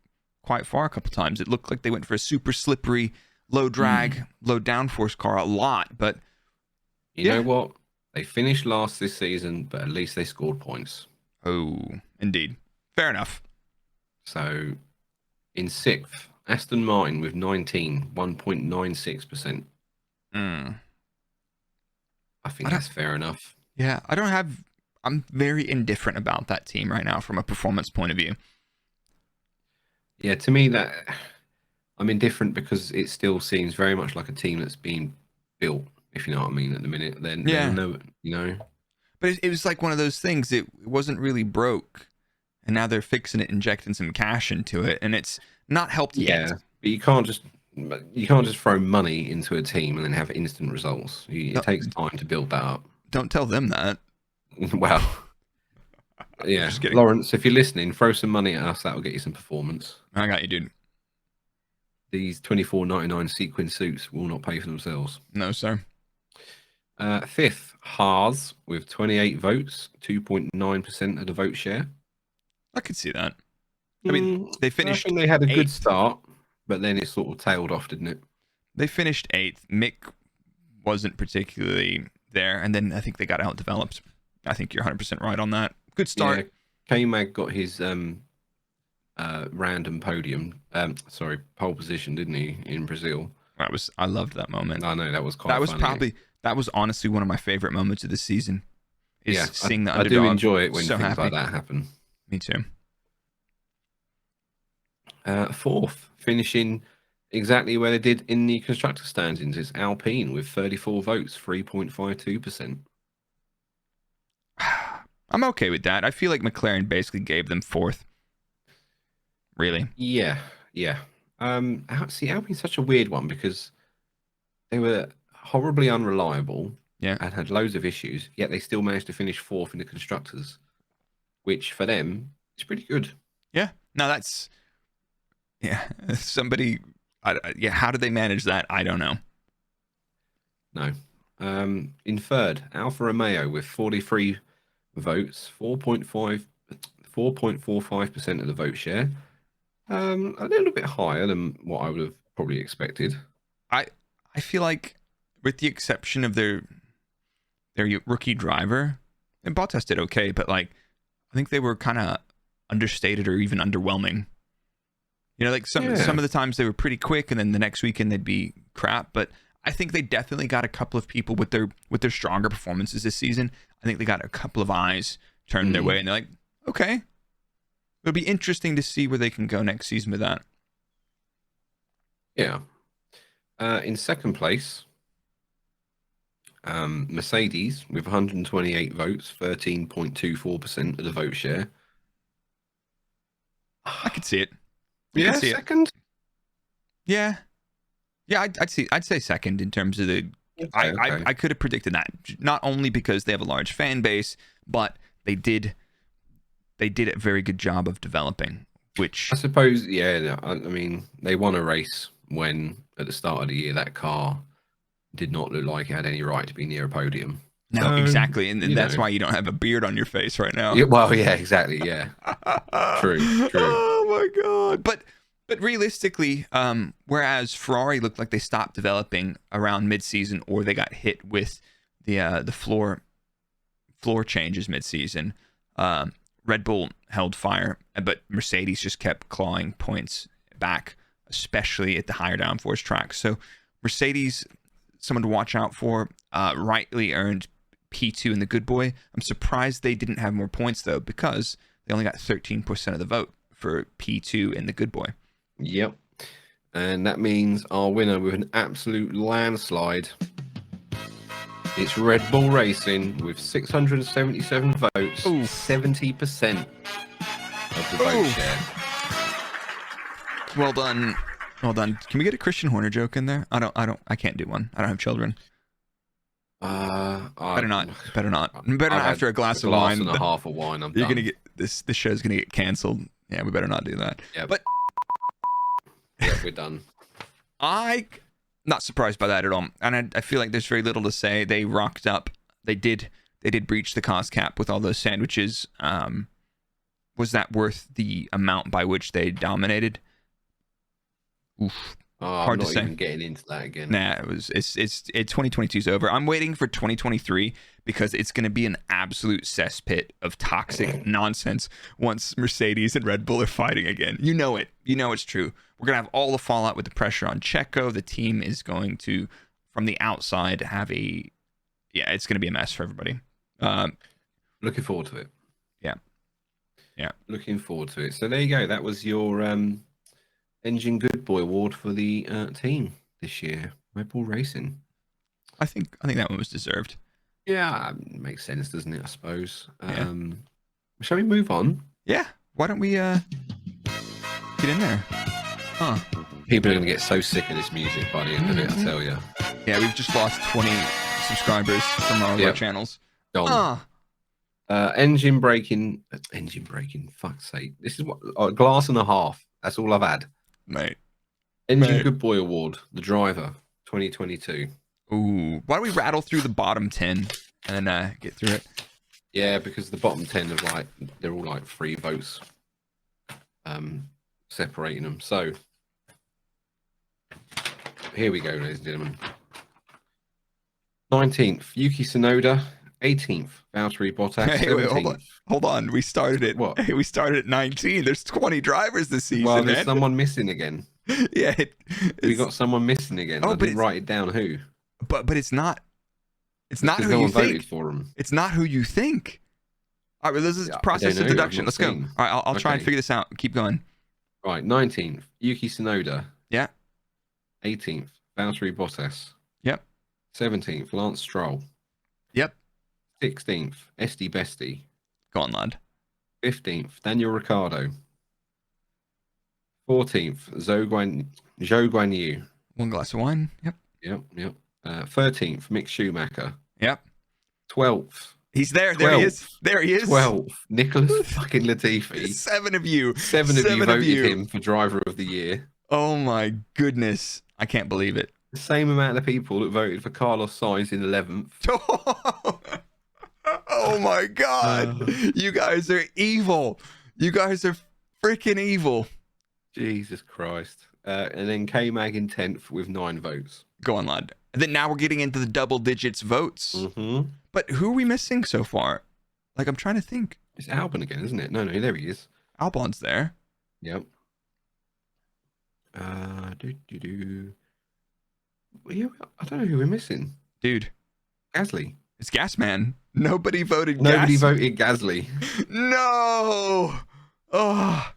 quite far a couple times. It looked like they went for a super slippery, low drag, low downforce car a lot, but you know what? They finished last this season, but at least they scored points. Oh, indeed. Fair enough. So, in 6th, Aston Martin with 19, 1.96%. I think that's fair enough. Yeah, I'm very indifferent about that team right now from a performance point of view. Yeah, to me, that I'm indifferent because it still seems very much like a team that's being built, if you know what I mean, at the minute. Then, But it was like one of those things. It wasn't really broke, and now they're fixing it, injecting some cash into it, and it's not helped yet. But you can't just throw money into a team and then have instant results. It takes time to build that up. Don't tell them that. Well, yeah, Lawrence, if you're listening, throw some money at us. That'll get you some performance. I got you, dude. These $24.99 sequin suits will not pay for themselves. No, sir. 5th, Haas with 28 votes, 2.9% of the vote share. I could see that. I mean, they finished. I think they had a good start, but then it sort of tailed off, didn't it? They finished 8th. Mick wasn't particularly there, and then I think they got outdeveloped. I think you're 100% right on that. Good start. Yeah, K-Mag got his random pole position, didn't he, in Brazil? I loved that moment. I know, that was quite funny. That was honestly one of my favorite moments of the season. Seeing the underdog. I do enjoy it when so things happy. like that happen. Me too. 4th, finishing exactly where they did in the constructor standings, is Alpine with 34 votes, 3.52%. I'm okay with that. I feel like McLaren basically gave them 4th. Really? Yeah. See, Alpine's such a weird one because they were horribly unreliable and had loads of issues, yet they still managed to finish 4th in the constructors, which for them is pretty good. Yeah. No, that's... Yeah. Somebody... how did they manage that? I don't know. No. In 3rd, Alfa Romeo with 43 votes, 4.45% of the vote share. A little bit higher than what I would have probably expected. I feel like, with the exception of their rookie driver, and Bottas did okay, but I think they were kind of understated or even underwhelming. Some of the times they were pretty quick, and then the next weekend they'd be crap. But I think they definitely got a couple of people with their stronger performances this season. I think they got a couple of eyes turned their way, and they're like, okay, it'll be interesting to see where they can go next season with that. Yeah. In 2nd place, Mercedes with 128 votes, 13.24% of the vote share. I could see it. Yeah, second. Yeah, I'd say 2nd in terms of the. Okay. I could have predicted that, not only because they have a large fan base, but they did a very good job of developing. Which I suppose, I mean, they won a race when at the start of the year that car did not look like it had any right to be near a podium. No, exactly, and that's why you don't have a beard on your face right now. Yeah, well, yeah, exactly, yeah. True. Oh my god! But realistically, whereas Ferrari looked like they stopped developing around mid-season, or they got hit with the floor changes mid-season. Red Bull held fire, but Mercedes just kept clawing points back, especially at the higher downforce tracks. So Mercedes, someone to watch out for, rightly earned P2 in the Good Boy. I'm surprised they didn't have more points, though, because they only got 13% of the vote for P2 in the Good Boy. Yep. And that means our winner with an absolute landslide, it's Red Bull Racing with 677 votes, 70% of the vote share. Well done. Can we get a Christian Horner joke in there? I can't do one. I don't have children. Better not after a glass of wine. And a half of wine. You're gonna get this show's gonna get canceled. Yeah, we better not do that. Yeah. But yeah, we're done. Not surprised by that at all. And I feel like there's very little to say. They rocked up. They did breach the cost cap with all those sandwiches. Was that worth the amount by which they dominated? Oof. Hard I'm to not say. even getting into that again. Nah, it's 2022's over. I'm waiting for 2023 because it's going to be an absolute cesspit of toxic nonsense once Mercedes and Red Bull are fighting again. You know it. You know it's true. We're going to have all the fallout with the pressure on Checo. The team is going to, from the outside, have it's going to be a mess for everybody. Looking forward to it. Yeah. Looking forward to it. So there you go. That was your Engine Good Boy award for the team this year, Red Bull Racing. I think that one was deserved. Yeah, makes sense, doesn't it? I suppose. Shall we move on? Yeah. Why don't we get in there? Huh. People are going to get so sick of this music by the end of it, I tell you. Yeah, we've just lost 20 subscribers from our channels. Gone. Engine braking. Fuck's sake. This is what a glass and a half. That's all I've had. Mate. Engine Good Boy Award, the driver, 2022. Ooh. Why don't we rattle through the bottom 10 and get through it? Yeah, because the bottom 10 are they're all like 3 votes. Separating them. So here we go, ladies and gentlemen. 19th, Yuki Tsunoda. 18th, Valtteri Bottas. Hey, wait, hold on. We started at what? Hey, we started at 19. There's 20 drivers this season. Well, there's someone missing again. Yeah, we got someone missing again. I didn't write it down. Who? But it's not. It's not who no you one think. Voted for him. It's not who you think. All right, this is process of deduction. Let's go. All right, I'll try and figure this out. Keep going. Right, 19th, Yuki Tsunoda. Yeah. 18th, Valtteri Bottas. Yep. 17th, Lance Stroll. Yep. 16th, Esti Besti. Go on, lad. 15th, Daniel Ricciardo. 14th, Zhou Guan Yu. One glass of wine. Yep. 13th, Mick Schumacher. Yep. 12th. He's there. There he is. 12th, Nicholas fucking Latifi. 7 of you. 7 of you voted him for driver of the year. Oh my goodness. I can't believe it. The same amount of people that voted for Carlos Sainz in 11th. Oh my God. You guys are evil. You guys are freaking evil. Jesus Christ. And then K-Mag in 10th with 9 votes. Go on, lad. And then now we're getting into the double digits votes. Mm-hmm. But who are we missing so far? Like, I'm trying to think. It's Albon again, isn't it? No, there he is. Albon's there. Yep. I don't know who we're missing. Dude. Gasly. It's Gasman. Nobody voted Nobody voted Gasly. No. Oh,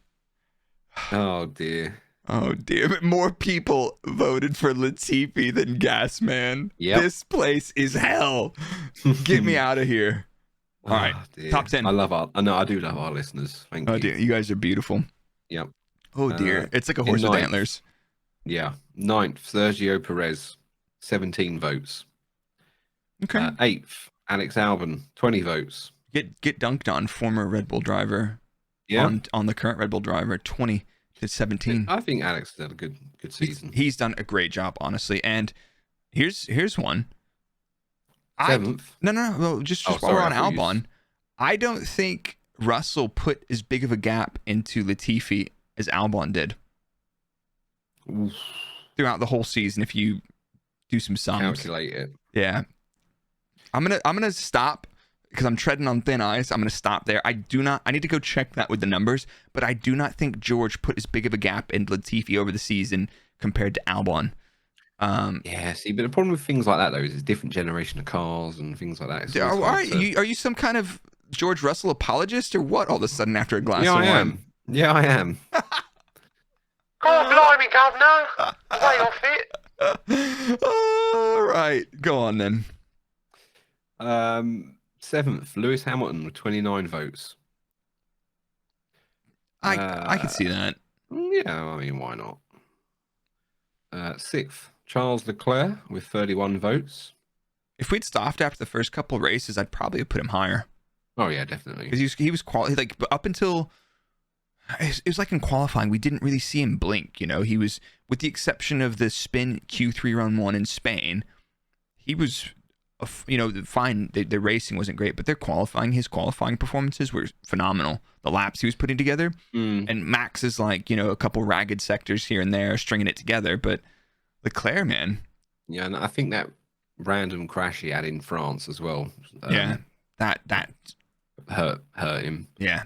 dear. Oh, dear. More people voted for Latifi than Gasman. Yep. This place is hell. Get me out of here. All right. Dear. Top 10. I do love our listeners. Thank you. Oh, dear. You guys are beautiful. Yep. Oh, dear. It's like a horse with antlers. Yeah. 9th, Sergio Perez, 17 votes. Okay. 8th, Alex Albon, 20 votes. Get dunked on, former Red Bull driver. Yeah. On the current Red Bull driver, 20 to 17. I think Alex has had a good season. He's done a great job, honestly. And here's one. 7th. No. Just while we're on Albon, I don't think Russell put as big of a gap into Latifi as Albon did. Oof. Throughout the whole season, if you do some sums. Calculate it. Yeah. I'm gonna stop because I'm treading on thin ice. I'm gonna stop there. I need to go check that with the numbers, but I do not think George put as big of a gap in Latifi over the season compared to Albon. Yeah, see, but the problem with things like that though is it's a different generation of cars and things like that. It's Are you some kind of George Russell apologist or what? All of a sudden after a glass of wine. Yeah, I am. God blimey, governor! Way off it. All right, go on then. 7th, Lewis Hamilton with 29 votes. I can see that. Yeah, I mean, why not? 6th, Charles Leclerc with 31 votes. If we'd stopped after the first couple of races, I'd probably have put him higher. Oh yeah, definitely. Because he was like up until it was like in qualifying, we didn't really see him blink. You know, he was, with the exception of the spin Q3 run 1 in Spain, he was, fine. The racing wasn't great, but his qualifying performances were phenomenal. The laps he was putting together, and Max is like, a couple ragged sectors here and there, stringing it together. But Leclerc, man, yeah, and I think that random crash he had in France as well. That hurt him. Yeah.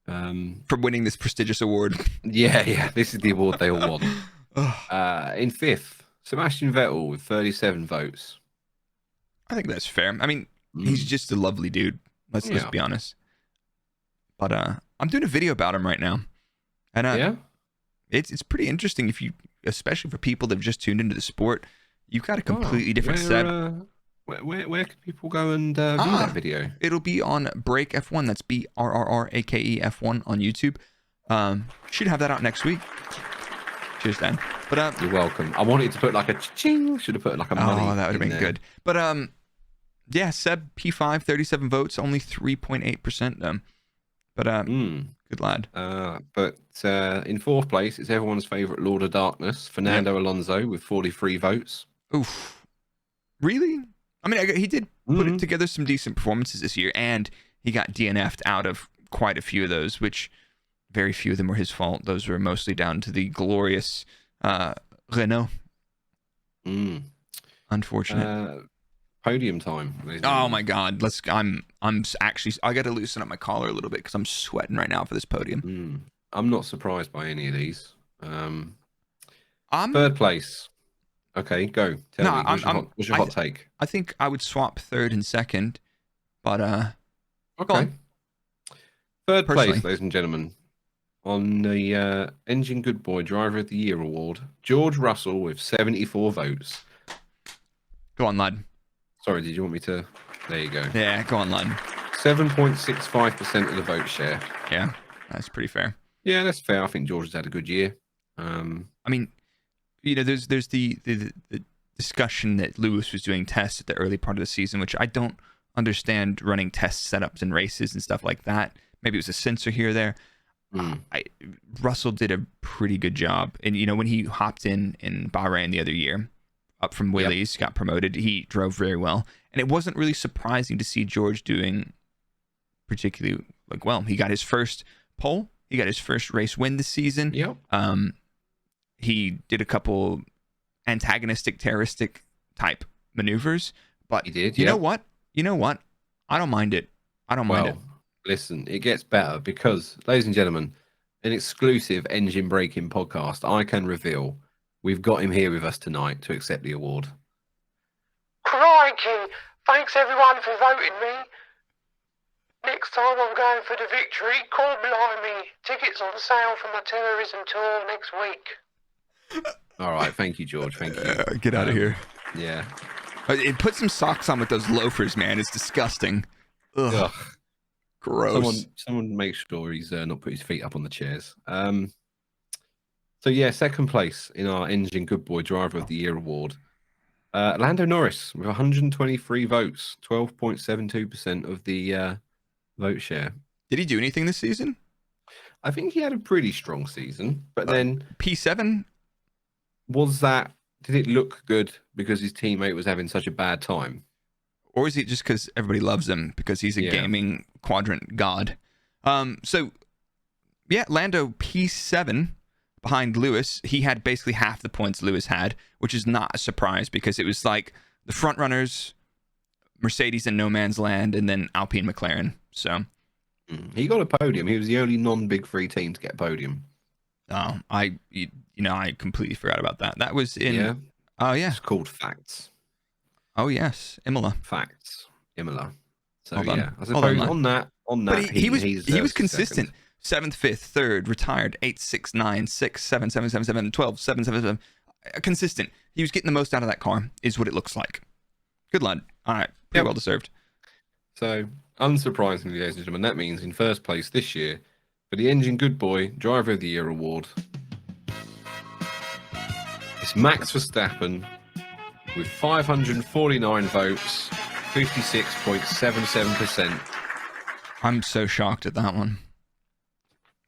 For winning this prestigious award. Yeah, this is the award they all want. In 5th, Sebastian Vettel with 37 votes. I think that's fair. I mean, he's just a lovely dude. Let's be honest. But I'm doing a video about him right now, and it's pretty interesting. Especially for people that have just tuned into the sport, you've got a completely different set. Where can people go and view that video? It'll be on Brrrake F1. That's BRRRAKE F1 on YouTube. Should have that out next week. Cheers, Dan. But you're welcome. I wanted to put like a ching. Should have put like a money. Oh, that would have been good. But yeah, Seb P5, 37 votes, only 3.8%. But good lad. But in 4th place, it's everyone's favorite Lord of Darkness, Fernando Alonso, with 43 votes. Oof. Really? I mean, he did put together some decent performances this year, and he got DNF'd out of quite a few of those, which very few of them were his fault. Those were mostly down to the glorious Renault. Unfortunate. Podium time. Oh my God! I'm actually. I got to loosen up my collar a little bit because I'm sweating right now for this podium. I'm not surprised by any of these. 3rd place. Okay, go. Tell me. What's your hot take? I think I would swap 3rd and 2nd, but okay. 3rd place, ladies and gentlemen, on the Engine Good Boy Driver of the Year award, George Russell with 74 votes. Go on, lad. Sorry, did you want me to? There you go. Yeah, go on, lad. 7.65% of the vote share. Yeah, that's pretty fair. Yeah, that's fair. I think George has had a good year. I mean, there's the discussion that Lewis was doing tests at the early part of the season, which I don't understand, running test setups and races and stuff like that. Maybe it was a sensor here or there. Russell did a pretty good job. And, when he hopped in Bahrain the other year, up from Willys, got promoted, he drove very well. And it wasn't really surprising to see George doing particularly well. He got his first pole. He got his first race win this season. Yep. He did a couple antagonistic, terroristic type maneuvers. But he did. You know what? I don't mind it. Mind it. Listen, it gets better because, ladies and gentlemen, an exclusive engine braking podcast, I can reveal we've got him here with us tonight to accept the award. Crikey! Thanks everyone for voting me. Next time I'm going for the victory. Call blimey. Tickets on sale for my terrorism tour next week. All right, thank you, George. Thank you. Get out of here. Yeah. Put some socks on with those loafers, man. It's disgusting. Ugh. Gross. Someone make sure he's not put his feet up on the chairs. So yeah, 2nd place in our Engine Good Boy Driver of the Year award, Lando Norris with 123 votes, 12.72% of the vote share. Did he do anything this season? I think he had a pretty strong season, but then P7. Did it look good because his teammate was having such a bad time? Or is it just because everybody loves him because he's a gaming quadrant god? So, yeah, Lando P7 behind Lewis. He had basically half the points Lewis had, which is not a surprise because it was like the front runners Mercedes in no man's land, and then Alpine McLaren. So he got a podium. He was the only non-Big Three team to get a podium. oh, I completely forgot about that. That was in. Yeah. Oh yeah. It's called Facts. Oh yes, Imola. Facts. Imola. So Hold on. yeah, I Hold on, suppose on that, But he was he's consistent. second. 7th, 5th, 3rd, retired, 8th, 6th, 9th, 6th, 7th, 7th, 7th, 7th, 12th, 7th, 7th, 7th. Consistent. He was getting the most out of that car, is what it looks like. Good lad. All right. Pretty well deserved. So, unsurprisingly, ladies and gentlemen, that means in first place this year for the Engine Good Boy Driver of the Year award, it's Max Verstappen with 549 votes, 56.77%. I'm so shocked at that one.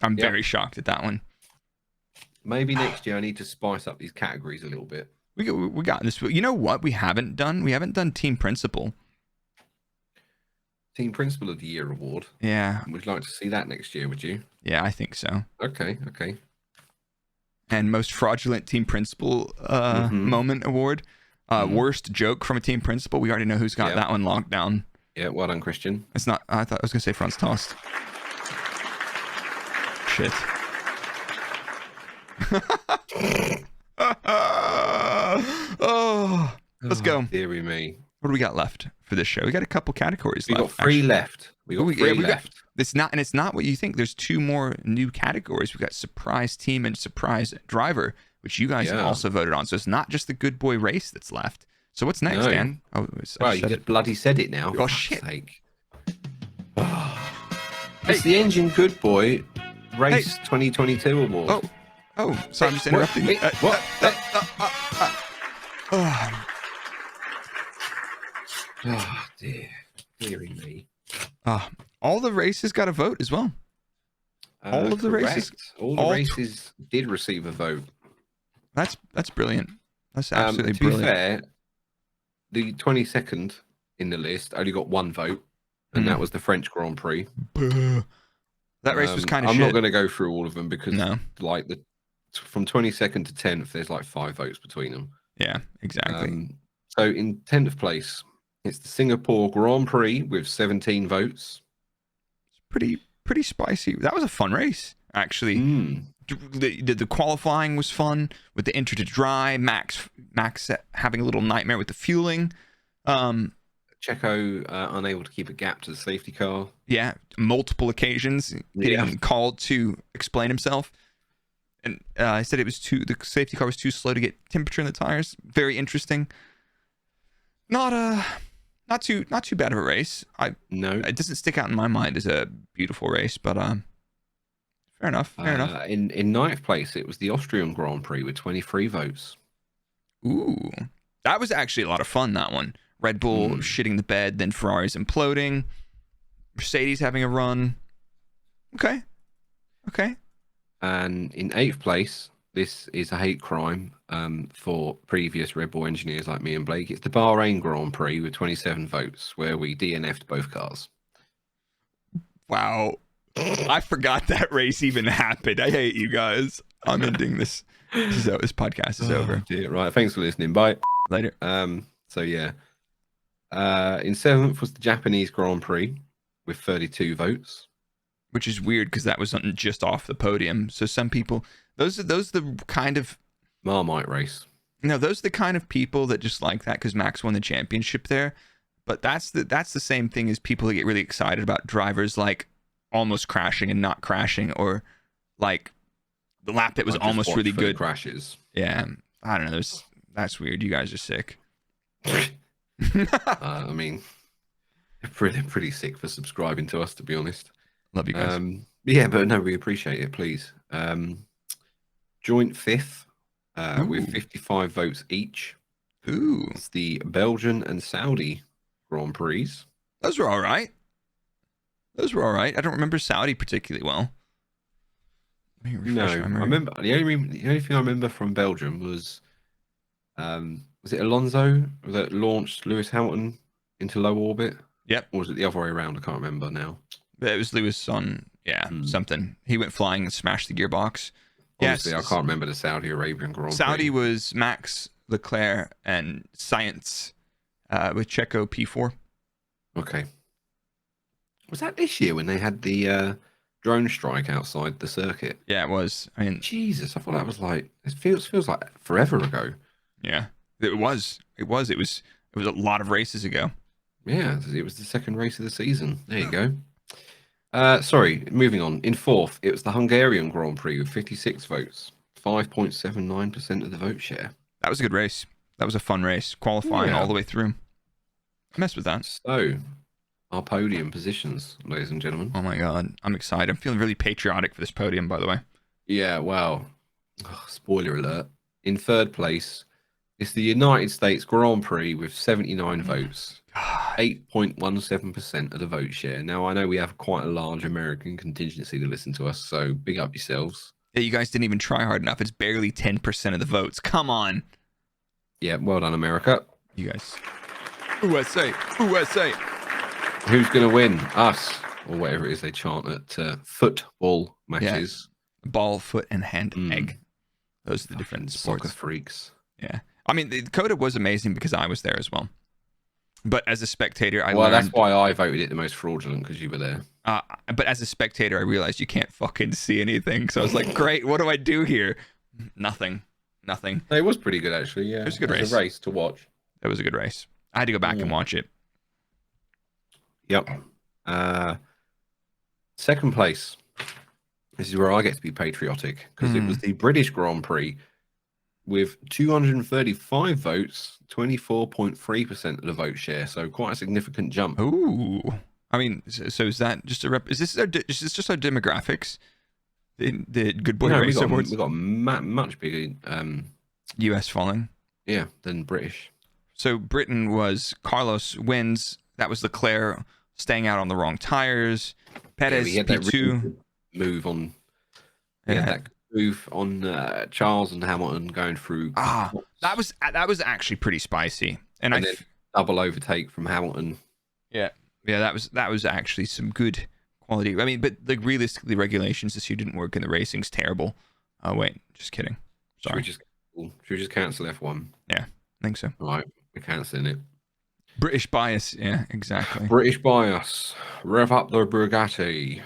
I'm very shocked at that one. Maybe next year I need to spice up these categories a little bit. We got this. You know what we haven't done? We haven't done Team Principal. Team Principal of the Year award. Yeah. Would you like to see that next year, would you? Yeah, I think so. Okay. And most fraudulent Team Principal moment award. Worst joke from a Team Principal. We already know who's got that one locked down. Yeah, well done, Christian. It's not. I thought I was gonna say Franz Tost. Shit. Oh, let's go. Deary me. What do we got left for this show? We got a couple categories We left. got three left. We got three left. It's not what you think. There's two more new categories. We got surprise team and surprise driver, which you guys also voted on. So it's not just the good boy race that's left. So what's next, Dan? Oh, well, you just bloody said it now. Oh shit! It's the Engine Good Boy Race 2022 award. Oh, sorry, I'm just interrupting you. What? Oh dear, dearie me. All the races got a vote as well. All of the races. All the races did receive a vote. That's brilliant. That's absolutely to be brilliant. fair, the 22nd in the list only got one vote, and that was the French Grand Prix. That race was kind of I'm shit. not going to go through all of them because, like, from 22nd to 10th, there's like 5 votes between them. Yeah, exactly. So in 10th place, it's the Singapore Grand Prix with 17 votes. It's pretty spicy. That was a fun race, actually. The qualifying was fun with the intro to dry. Max having a little nightmare with the fueling. Checo unable to keep a gap to the safety car. Yeah, multiple occasions getting called to explain himself. And I said the safety car was too slow to get temperature in the tires. Very interesting. Not too bad of a race. No, it doesn't stick out in my mind as a beautiful race, but fair enough. In 9th place, it was the Austrian Grand Prix with 23 votes. Ooh, that was actually a lot of fun. That one. Red Bull shitting the bed, then Ferrari's imploding. Mercedes having a run. Okay. And in 8th place, this is a hate crime for previous Red Bull engineers like me and Blake. It's the Bahrain Grand Prix with 27 votes, where we DNF'd both cars. Wow. I forgot that race even happened. I hate you guys. I'm ending this. This podcast is over. Dear. Right. Thanks for listening. Bye. Later. So, yeah. In 7th was the Japanese Grand Prix with 32 votes. Which is weird because that was something just off the podium. So some people, those are the kind of Marmite race. No, those are the kind of people that just like that because Max won the championship there. But that's the same thing as people that get really excited about drivers like almost crashing and not crashing, or like the lap that was almost really good crashes. Yeah, I don't know. That's weird. You guys are sick. I mean, pretty sick for subscribing to us, to be honest. Love you guys. Yeah, but no, we appreciate it. Please. Joint 5th with 55 votes each. Ooh, it's the Belgian and Saudi Grand Prix. Those were all right. I don't remember Saudi particularly well. No, I remember the only thing I remember from Belgium was it Alonso that launched Lewis Hamilton into low orbit? Yep. Or was it the other way around? I can't remember now. But it was Lewis on something. He went flying and smashed the gearbox. Honestly, I can't remember the Saudi Arabian Grand Prix. Saudi was Max, Leclerc, and Science with Checo P4. Okay. Was that this year when they had the drone strike outside the circuit? Yeah, it was. I mean, Jesus, I thought that was like it feels like forever ago. yeah, it was. It was a lot of races ago. Yeah, it was the second race of the season. There you go. Sorry, moving on. In fourth, it was the Hungarian Grand Prix with 56 votes, 5.79% of the vote share. That was a good race. That was a fun race, qualifying all the way through. I messed with that. So, our podium positions, ladies and gentlemen. Oh my god, I'm excited. I'm feeling really patriotic for this podium, by the way. Yeah, well, spoiler alert. In third place, it's the United States Grand Prix with 79 votes, 8.17% of the vote share. Now, I know we have quite a large American contingency to listen to us, so big up yourselves. Yeah, you guys didn't even try hard enough. It's barely 10% of the votes. Come on. Yeah, well done, America. You guys. USA. USA. Who's going to win? Us, or whatever it is they chant at football matches. Yeah. Ball, foot, and hand, egg. Those are the different sports. Soccer freaks. Yeah. I mean, the COTA was amazing because I was there as well. But as a spectator, I learned... that's why I voted it the most fraudulent, because you were there. But as a spectator, I realized you can't fucking see anything. So I was like, great, what do I do here? Nothing. It was pretty good, actually, yeah. It was a good race. A race to watch. It was a good race. I had to go back and watch it. Yep. Second place. This is where I get to be patriotic, because it was the British Grand Prix with 235 votes, 24.3% of the vote share. So quite a significant jump. Ooh. I mean, so is that just is this just our demographics? The Good Boy Race Awards? We've got much bigger US falling. Yeah, than British. So Britain was Carlos wins. That was Leclerc staying out on the wrong tires. Perez P2 move on. Yeah, that move on Charles and Hamilton going through. That was actually pretty spicy. And then double overtake from Hamilton. Yeah, that was actually some good quality. I mean, but like realistically, regulations this year didn't work, and the racing's terrible. Oh wait, just kidding. Sorry. Should we just cancel F1? Yeah, I think so. Right, we're cancelling it. British bias, yeah, exactly. British bias. Rev up the Brrrake.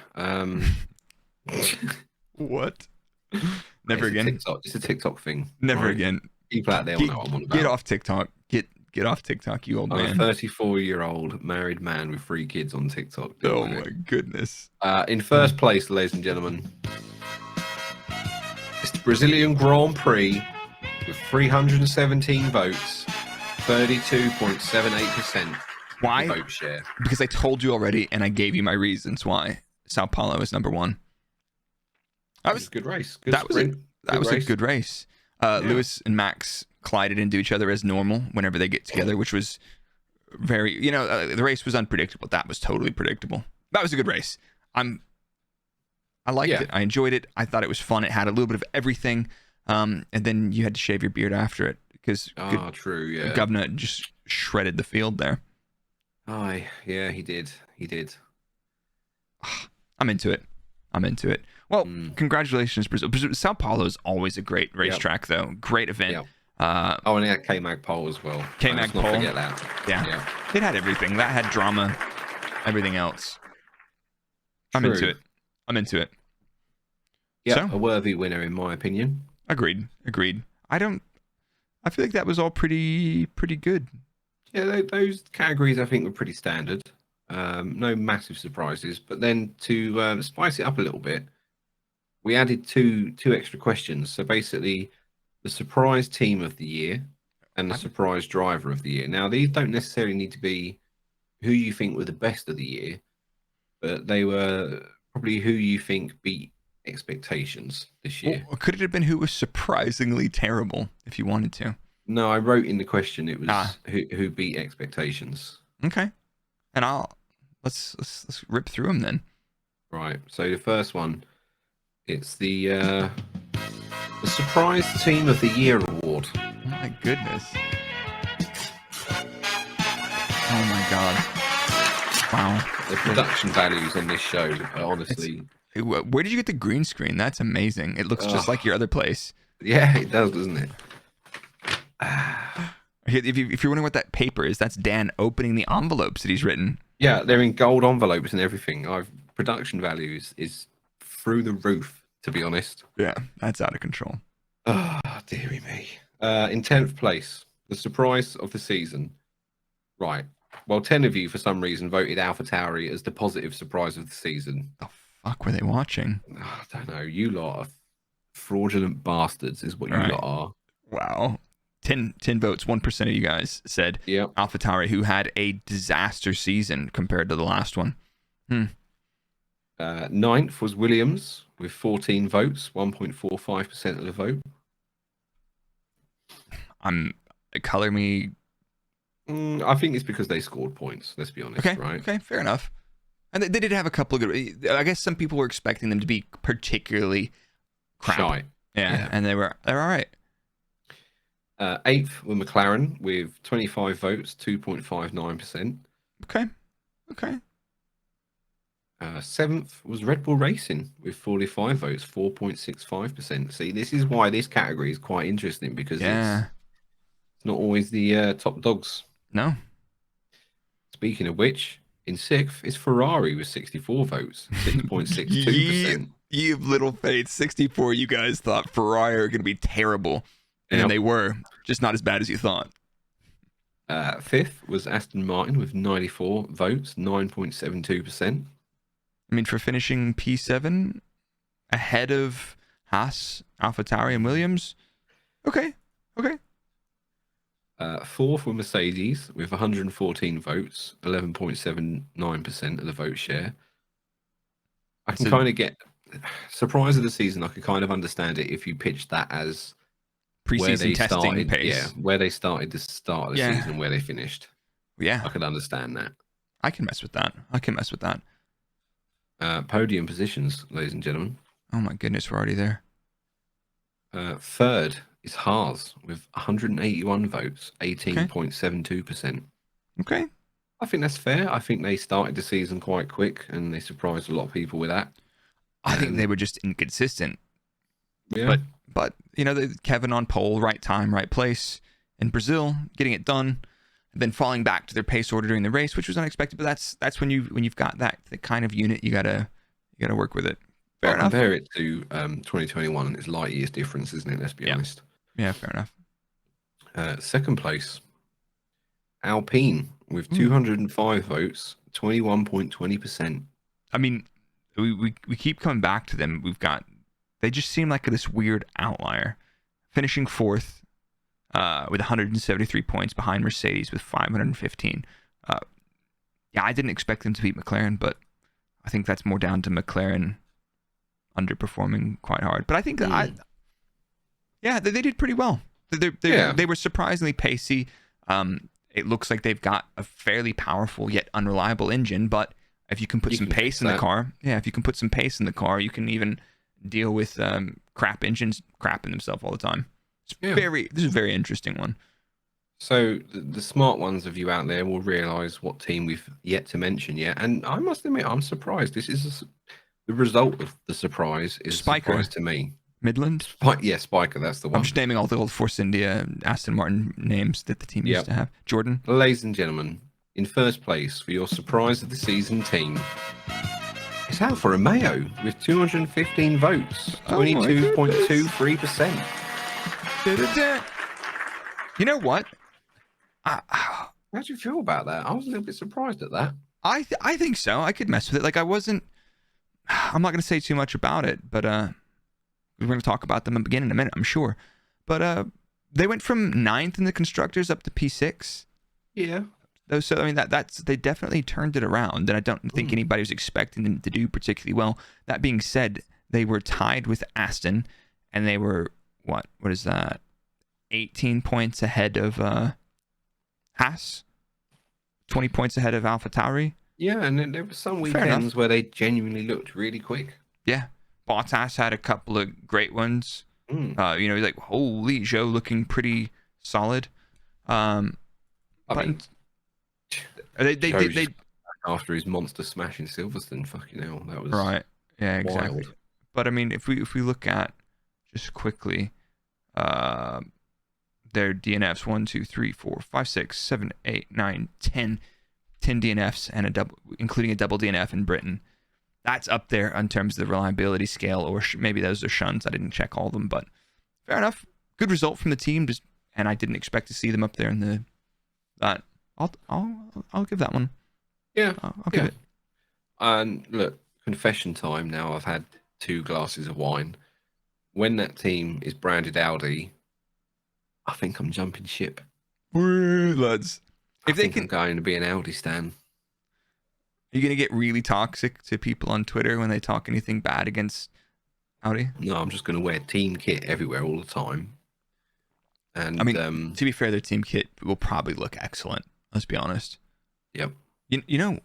What? Never again. It's a TikTok thing. Never again. People out there will know what I'm on about. Get off TikTok. Get off TikTok, you old man. I'm a 34-year-old married man with 3 kids on TikTok. Oh my goodness. In first place, ladies and gentlemen, it's the Brazilian Grand Prix with 317 votes, 32.78%. Why? Vote share. Because I told you already, and I gave you my reasons why Sao Paulo is number 1. That was a good race. That was a good race. Lewis and Max collided into each other as normal whenever they get together, which was very, the race was unpredictable. That was totally predictable. That was a good race. I liked it. I enjoyed it. I thought it was fun. It had a little bit of everything. And then you had to shave your beard after it because true, yeah. Governor just shredded the field there. Yeah, he did. I'm into it. Well, congratulations, Brazil. Sao Paulo is always a great racetrack, though. Great event. Yep. And it had K-Mag pole as well. K-Mag pole. Forget that. Yeah. It had everything. That had drama. Everything else. I'm into it. Yeah, a worthy winner in my opinion. Agreed. I feel like that was all pretty good. Yeah, those categories I think were pretty standard. No massive surprises, but then to spice it up a little bit, we added two extra questions. So basically, the surprise team of the year and the surprise driver of the year. Now, these don't necessarily need to be who you think were the best of the year, but they were probably who you think beat expectations this year. Or could it have been who was surprisingly terrible if you wanted to? No, I wrote in the question it was who beat expectations. Okay, and let's rip through them then. Right. So the first one, it's the surprise team of the year award. Oh my goodness. Oh my god. Wow. The production values on this show are honestly. Where did you get the green screen? That's amazing. It looks just like your other place. Yeah, it does, doesn't it? If you're wondering what that paper is, that's Dan opening the envelopes that he's written. Yeah, they're in gold envelopes and everything. Production value is through the roof, to be honest. Yeah, that's out of control. Oh, dearie me. In 10th place, the surprise of the season. Right. Well, 10 of you, for some reason, voted AlphaTauri as the positive surprise of the season. The fuck were they watching? I don't know. You lot are fraudulent bastards, is what you lot are. Wow. 10 votes, 1% of you guys said Yep. AlphaTauri, who had a disaster season compared to the last one. 9th was Williams with 14 votes, 1.45% of the vote. Color me. I think it's because they scored points, let's be honest, right? Okay, fair enough. And they did have a couple of good. I guess some people were expecting them to be particularly crap. Shy. Yeah, and they're all right. 8th were McLaren with 25 votes, 2.59%. Okay. 7th was Red Bull Racing with 45 votes, 4.65%. See, this is why this category is quite interesting, because it's not always the top dogs. No. Speaking of which, in 6th is Ferrari with 64 votes, 6.62%. You little faith, 64. You guys thought Ferrari are going to be terrible, and they were, just not as bad as you thought. 5th was Aston Martin with 94 votes, 9.72%. I mean, for finishing P7 ahead of Haas, AlphaTauri, and Williams, okay. 4th were Mercedes with 114 votes, 11.79% of the vote share. I can kind of get surprise of the season. I could kind of understand it if you pitched that as preseason testing pace. Yeah, where they started the start of the season, where they finished. Yeah, I could understand that. I can mess with that. Podium positions, ladies and gentlemen. Oh my goodness, we're already there. 3rd is Haas with 181 votes, 18.72%. Okay. I think that's fair. I think they started the season quite quick and they surprised a lot of people with that. I think they were just inconsistent. Yeah. But you know, Kevin on pole, right time, right place in Brazil, getting it done, and then falling back to their pace order during the race, which was unexpected. But that's when you've got that the kind of unit, you gotta work with it. Fair enough. Compare it to 2021, and it's light years difference, isn't it? Let's be honest. Yeah, fair enough. 2nd place, Alpine with 205 votes, 21.20%. I mean, we keep coming back to them. They just seem like this weird outlier, finishing 4th with 173 points behind Mercedes with 515. I didn't expect them to beat McLaren, but I think that's more down to McLaren underperforming quite hard. But I think they did pretty well. They were surprisingly pacey. It looks like they've got a fairly powerful yet unreliable engine, but if you can put some pace in the car, you can even deal with crap engines crapping themselves all the time. This is a very interesting one. So the smart ones of you out there will realise what team we've yet to mention yet, and I must admit I'm surprised. This is the result of the surprise is Spiker. a surprise to me. Midland? Spiker, that's the one. I'm just naming all the old Force India, Aston Martin names that the team used to have. Jordan? Ladies and gentlemen, in first place for your surprise of the season team, it's Alfa Romeo with 215 votes, 22.23%. You know what? How do you feel about that? I was a little bit surprised at that. I think so. I could mess with it. Like, I'm not going to say too much about it, but we're going to talk about them again in a minute, I'm sure. But they went from 9th in the constructors up to P6. Yeah. So I mean they definitely turned it around, and I don't think anybody was expecting them to do particularly well. That being said, they were tied with Aston, and they were what is that? 18 points ahead of Haas, 20 points ahead of AlphaTauri. Yeah, and there were some weekends where they genuinely looked really quick. Yeah, Bottas had a couple of great ones. He's like, holy Joe, looking pretty solid. They after his monster smash in Silverstone, fucking hell, that was right. Yeah, exactly. Wild. But I mean, if we look at just quickly, their DNFs 1, 2, 3, 4, 5, 6, 7, 8, 9, 10. 10 DNFs and including a double DNF in Britain. That's up there in terms of the reliability scale, or maybe those are shunts. I didn't check all of them, but fair enough. Good result from the team, and I didn't expect to see them up there in the. That I'll give that one. Yeah, I'll give it. And look, confession time. Now I've had 2 glasses of wine. When that team is branded Audi, I think I'm jumping ship. Lads, I think I'm going to be an Audi stan. Are you going to get really toxic to people on Twitter when they talk anything bad against Audi? No, I'm just going to wear team kit everywhere all the time. And I mean, to be fair, their team kit will probably look excellent. Let's be honest. Yep. You know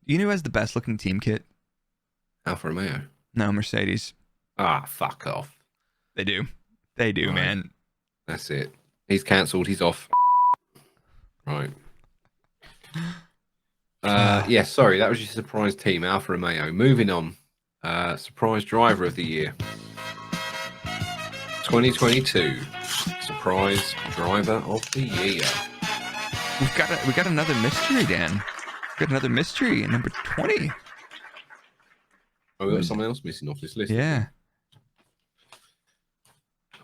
who has the best looking team kit? Alfa Romeo. No, Mercedes. Ah, fuck off. They do. They do, Right. man. That's it. He's cancelled. He's off. Right. Yeah, sorry, that was your surprise team, Alfa Romeo. Moving on. Surprise driver of the year. 2022. Surprise driver of the year. We got another mystery, Dan. We got another mystery in number 20. Oh, we got someone else missing off this list. Yeah.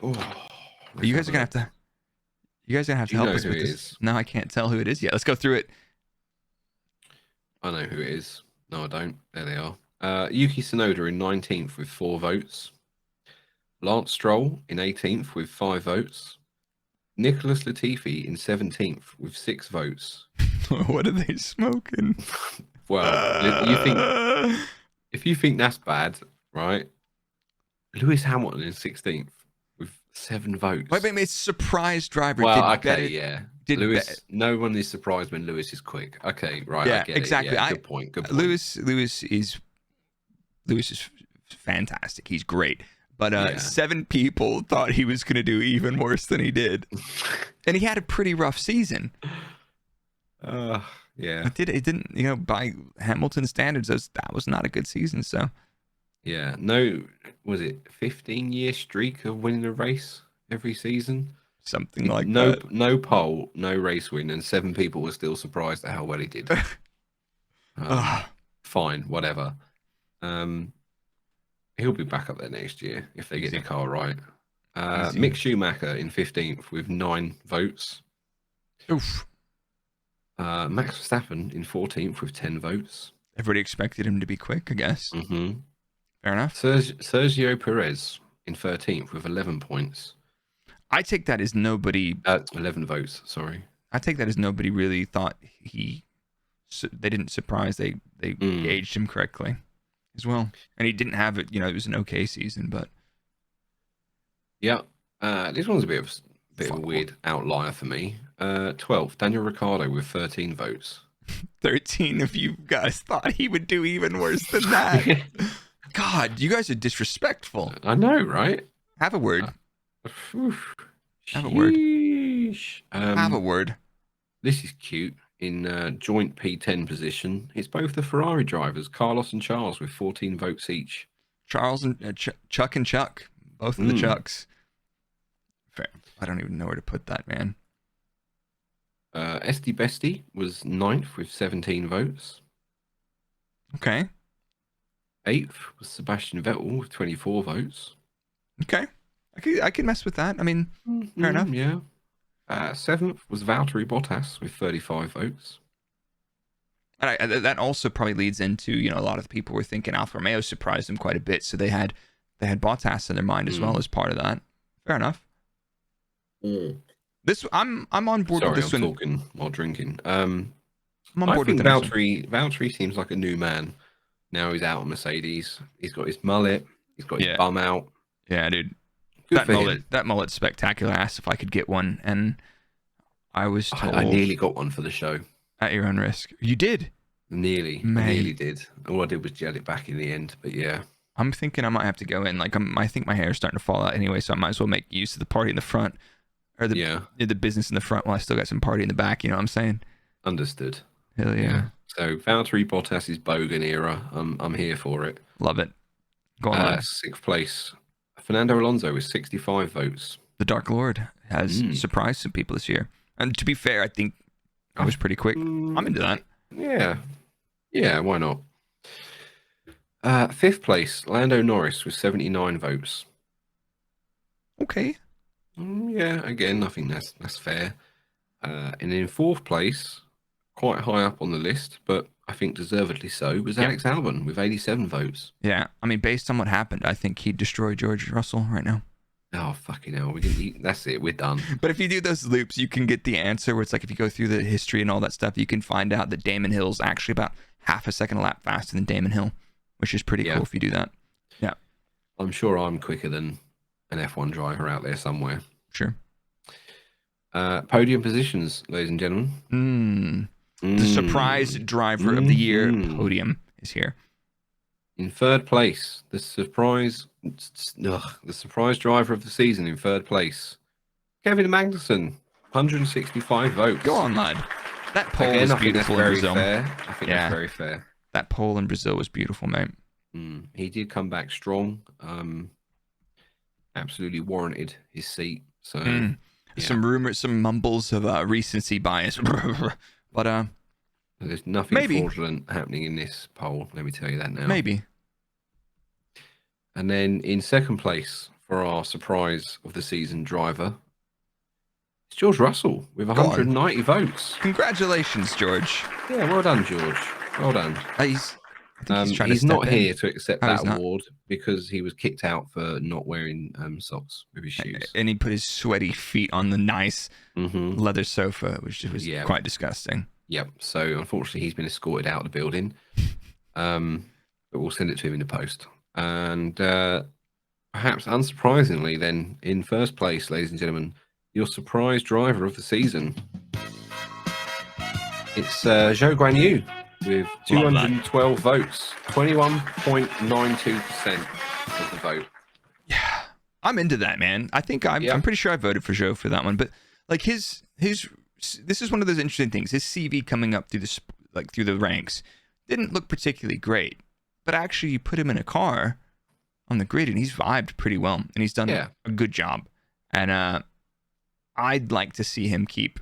Oh, You guys are gonna have to. You guys are gonna have to help us with this. No, I can't tell who it is yet. Let's go through it. I know who it is. No, I don't. There they are. Yuki Tsunoda in 19th with 4 votes. Lance Stroll in 18th with 5 votes. Nicholas Latifi in 17th with 6 votes. What are they smoking? Well, if you think that's bad, right? Lewis Hamilton in 16th with 7 votes. Wait, it's surprise driver. Well, did okay, better, yeah. Did Lewis, no one is surprised when Lewis is quick. Okay, right. Yeah, I get exactly. It. Yeah, good point. Good point. Lewis is fantastic. He's great. But 7 people thought he was going to do even worse than he did. And he had a pretty rough season. Yeah. It didn't, by Hamilton standards, that was not a good season. So, yeah. No, was it 15-year streak of winning a race every season? Something like that. No pole, no race win, and 7 people were still surprised at how well he did. Fine, whatever. He'll be back up there next year if they get the car right. Mick Schumacher in 15th with 9 votes. Oof. Max Verstappen in 14th with 10 votes. Everybody expected him to be quick, I guess. Mm-hmm. Fair enough. Sergio Perez in 13th with 11 points. I take that as nobody... 11 votes, sorry. I take that as nobody really thought they didn't surprise. They gauged him correctly as well. And he didn't have it, it was an okay season, but... Yeah. This one's a bit of a weird outlier for me. 12th, Daniel Ricciardo with 13 votes. 13 of you guys thought he would do even worse than that. God, you guys are disrespectful. I know, right? Have a word. Have a word. Have a word. This is cute. In joint P10 position, it's both the Ferrari drivers, Carlos and Charles, with 14 votes each. Charles and Chuck and Chuck, both of the Chucks. Fair. I don't even know where to put that, man. Esti Besti was 9th with 17 votes. Okay. 8th was Sebastian Vettel with 24 votes. Okay. I can mess with that. I mean, fair enough. Yeah. 7th was Valtteri Bottas with 35 votes. And that also probably leads into, a lot of the people were thinking Alfa Romeo surprised them quite a bit, so they had Bottas in their mind as well as part of that. Fair enough. This I'm on board with this one. Sorry, I'm talking while drinking. I'm on board with Valtteri seems like a new man. Now he's out on Mercedes. He's got his mullet. He's got his bum out. Yeah, dude. Good That mullet's spectacular. I asked if I could get one, and I was told... I nearly got one for the show. At your own risk. You did? Nearly. Man. I nearly did. All I did was gel it back in the end, but yeah. I'm thinking I might have to go in. I think my hair is starting to fall out anyway, so I might as well make use of the party in the front. Or the business in the front while I still got some party in the back, you know what I'm saying? Understood. Hell yeah. So Valtteri Bottas' Bogan era. I'm here for it. Love it. Go on. 6th place. Fernando Alonso with 65 votes. The Dark Lord has surprised some people this year. And to be fair, I think I was pretty quick. I'm into that. Yeah. Yeah, why not? Fifth place, Lando Norris with 79 votes. Okay. Yeah, again, I think that's fair. And in fourth place, quite high up on the list, but I think deservedly so, was Alex Albon with 87 votes. Yeah, I mean, based on what happened, I think he'd destroy George Russell right now. Oh, fucking hell. That's it. We're done. But if you do those loops, you can get the answer where it's like if you go through the history and all that stuff, you can find out that Damon Hill's actually about half a second a lap faster than Damon Hill, which is pretty cool if you do that. Yeah. I'm sure I'm quicker than an F1 driver out there somewhere. Sure. Podium positions, ladies and gentlemen. The surprise driver of the year podium is here. In third place, the surprise driver of the season in third place, Kevin Magnussen, 165 votes. Go on, lad. That pole Again, was beautiful in Brazil. I think that's very fair. That pole in Brazil was beautiful, mate. He did come back strong. Absolutely warranted his seat. So some rumors, some mumbles of recency bias, but there's nothing fraudulent happening in this poll. Let me tell you that now. Maybe. And then in second place for our surprise of the season driver, it's George Russell with 190 votes. Congratulations, George. Yeah, well done, George. Well done. He's not here to accept that award because he was kicked out for not wearing socks with his shoes. And he put his sweaty feet on the nice leather sofa, which was quite disgusting. Yep. So unfortunately, he's been escorted out of the building. But we'll send it to him in the post. And perhaps unsurprisingly, then in first place, ladies and gentlemen, your surprise driver of the season. It's Zhou Guanyu with 212 votes, 21.92% of the vote. Yeah, I'm into that, man. I think I'm pretty sure I voted for Zhou for that one. But like his this is one of those interesting things. His CV coming up through the ranks didn't look particularly great, but actually you put him in a car on the grid and he's vibed pretty well and he's done a good job. And I'd like to see him keep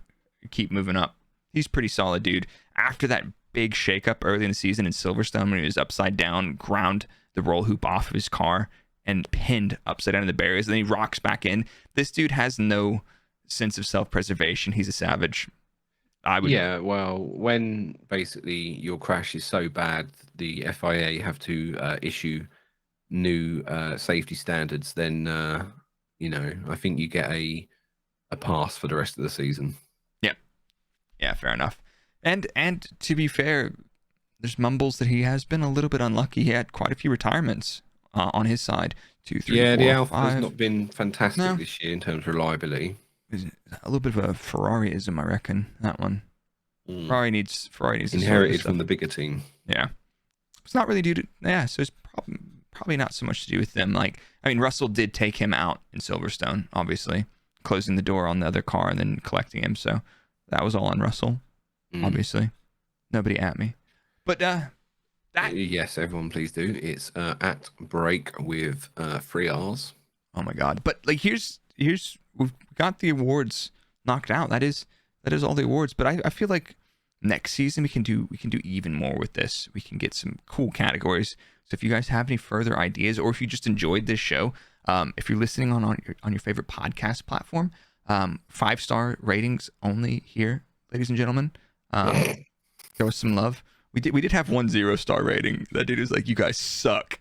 moving up. He's pretty solid, dude. After that big shakeup early in the season in Silverstone when he was upside down, ground the roll hoop off of his car and pinned upside down in the barriers, and then he rocks back in. This dude has no sense of self-preservation. He's a savage. Yeah, well, when basically your crash is so bad, the FIA have to issue new safety standards, then I think you get a pass for the rest of the season. Yeah, fair enough. And to be fair, there's mumbles that he has been a little bit unlucky. He had quite a few retirements on his side. 2, 3, 4, the Alfa 5. has not been fantastic this year in terms of reliability. A little bit of a Ferrariism, I reckon, that one. Ferrari needs inherited from the bigger team. Yeah, it's not really due to so it's probably not so much to do with them. Like, I mean, Russell did take him out in Silverstone, obviously, closing the door on the other car and then collecting him. So that was all on Russell, obviously. Nobody at me, but yes, everyone, please do. It's at Brrrake with 3 R's. Oh my God! But like, here's we've got the awards knocked out. That is all the awards. But I feel like next season we can do even more with this. We can get some cool categories. So if you guys have any further ideas, or if you just enjoyed this show, if you're listening on your favorite podcast platform, 5-star ratings only here, ladies and gentlemen. Throw us some love. We did have 1 0-star rating. That dude was like, "You guys suck."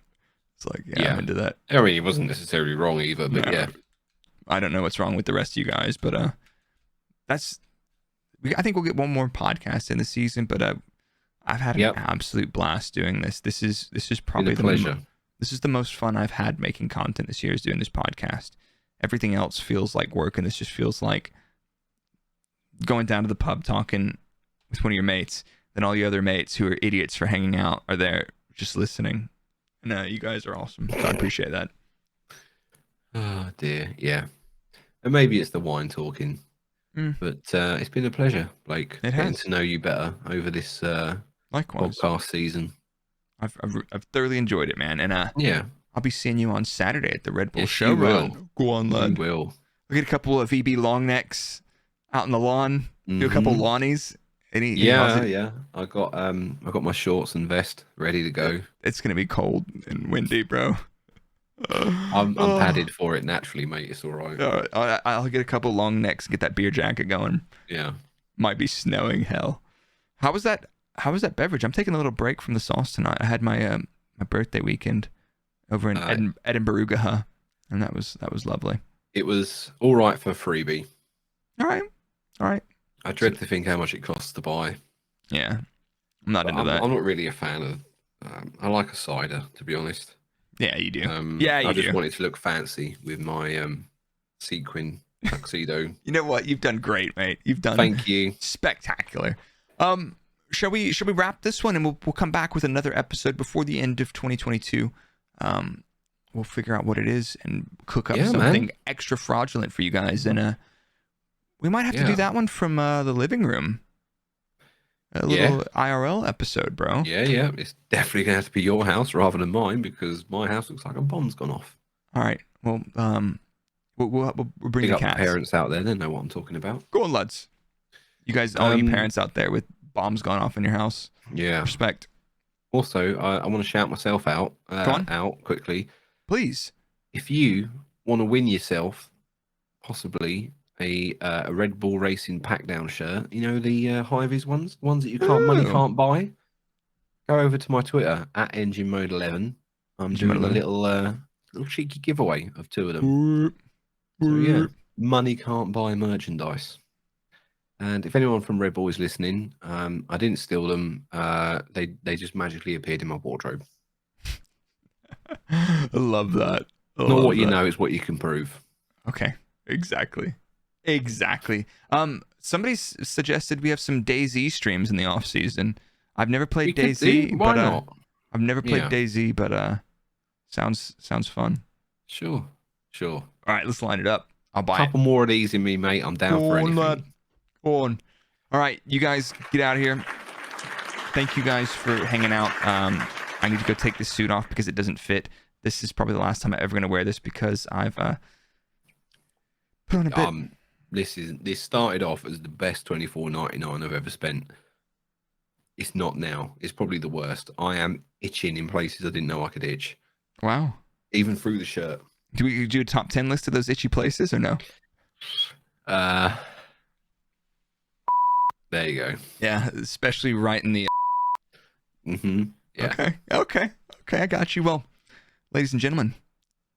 It's like, I'm into that. I mean, he wasn't necessarily wrong either, but yeah. I don't know what's wrong with the rest of you guys, but I think we'll get one more podcast in the season, but I've had an absolute blast doing this. This is probably this is the most fun I've had making content this year, is doing this podcast. Everything else feels like work, and this just feels like going down to the pub talking with one of your mates. Then all the other mates who are idiots for hanging out are there just listening. And you guys are awesome. So I appreciate that. Oh dear, yeah. And maybe it's the wine talking, but it's been a pleasure, Blake, getting to know you better over this podcast season. I've thoroughly enjoyed it, man. And I'll be seeing you on Saturday at the Red Bull show run. Go on, lad. Will. We'll get a couple of VB long necks out in the lawn, do a couple of lawnies, Any Yeah, Aussie- yeah. I got my shorts and vest ready to go. It's gonna be cold and windy, bro. I'm padded for it naturally, mate. It's all right. I'll get a couple long necks, get that beer jacket going. Yeah. Might be snowing hell. How was that beverage? I'm taking a little break from the sauce tonight. I had my my birthday weekend over in Edinburgh, and that was lovely. It was all right for freebie. All right. I dread to think how much it costs to buy. Yeah, I'm not into that. I'm not really a fan of. I like a cider, to be honest. Yeah, you do. I just wanted to look fancy with my sequin tuxedo. You know what? You've done great, mate. You've done. Thank you. Spectacular. Shall we wrap this one, and we'll come back with another episode before the end of 2022. We'll figure out what it is and cook up something extra fraudulent for you guys, and we might have to do that one from the living room. A little IRL episode, bro. Yeah. It's definitely gonna have to be your house rather than mine, because my house looks like a bomb's gone off. All right. Well, we'll bring the cats. Parents out there, they know what I'm talking about. Go on, lads. You guys, all you parents out there with bombs going off in your house. Yeah. Respect. Also, I want to shout myself out. Out quickly, please. If you want to win yourself, possibly a Red Bull Racing pack down shirt, you know, the high-vis ones, the ones that money can't buy. Go over to my Twitter at Engine Mode 11. I'm doing a little cheeky giveaway of 2 of them. So yeah, money can't buy merchandise. And if anyone from Red Bull is listening, I didn't steal them. They just magically appeared in my wardrobe. I love that. Not what you know, it's what you can prove. Okay, exactly. Somebody suggested we have some DayZ streams in the off season. I've never played DayZ. Why not? I've never played DayZ, but sounds fun. Sure. All right, let's line it up. I'll buy a couple more of these in me, mate. I'm down for anything. Lad. Go on. All right, you guys get out of here. Thank you guys for hanging out. I need to go take this suit off because it doesn't fit. This is probably the last time I'm ever going to wear this because I've put on a bit. This started off as the best $24.99 I've ever spent. It's not now. It's probably the worst. I am itching in places I didn't know I could itch. Wow. Even through the shirt. Do we do a top 10 list of those itchy places or no? There you go. Yeah, especially right in the. Yeah. Okay. I got you. Well, ladies and gentlemen,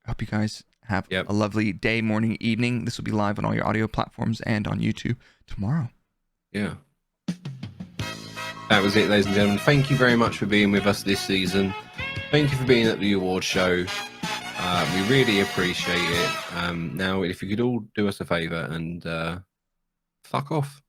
I hope you guys have a lovely day, morning, evening. This will be live on all your audio platforms and on YouTube tomorrow. Yeah. That was it, ladies and gentlemen. Thank you very much for being with us this season. Thank you for being at the award show. We really appreciate it. Now, if you could all do us a favor and fuck off.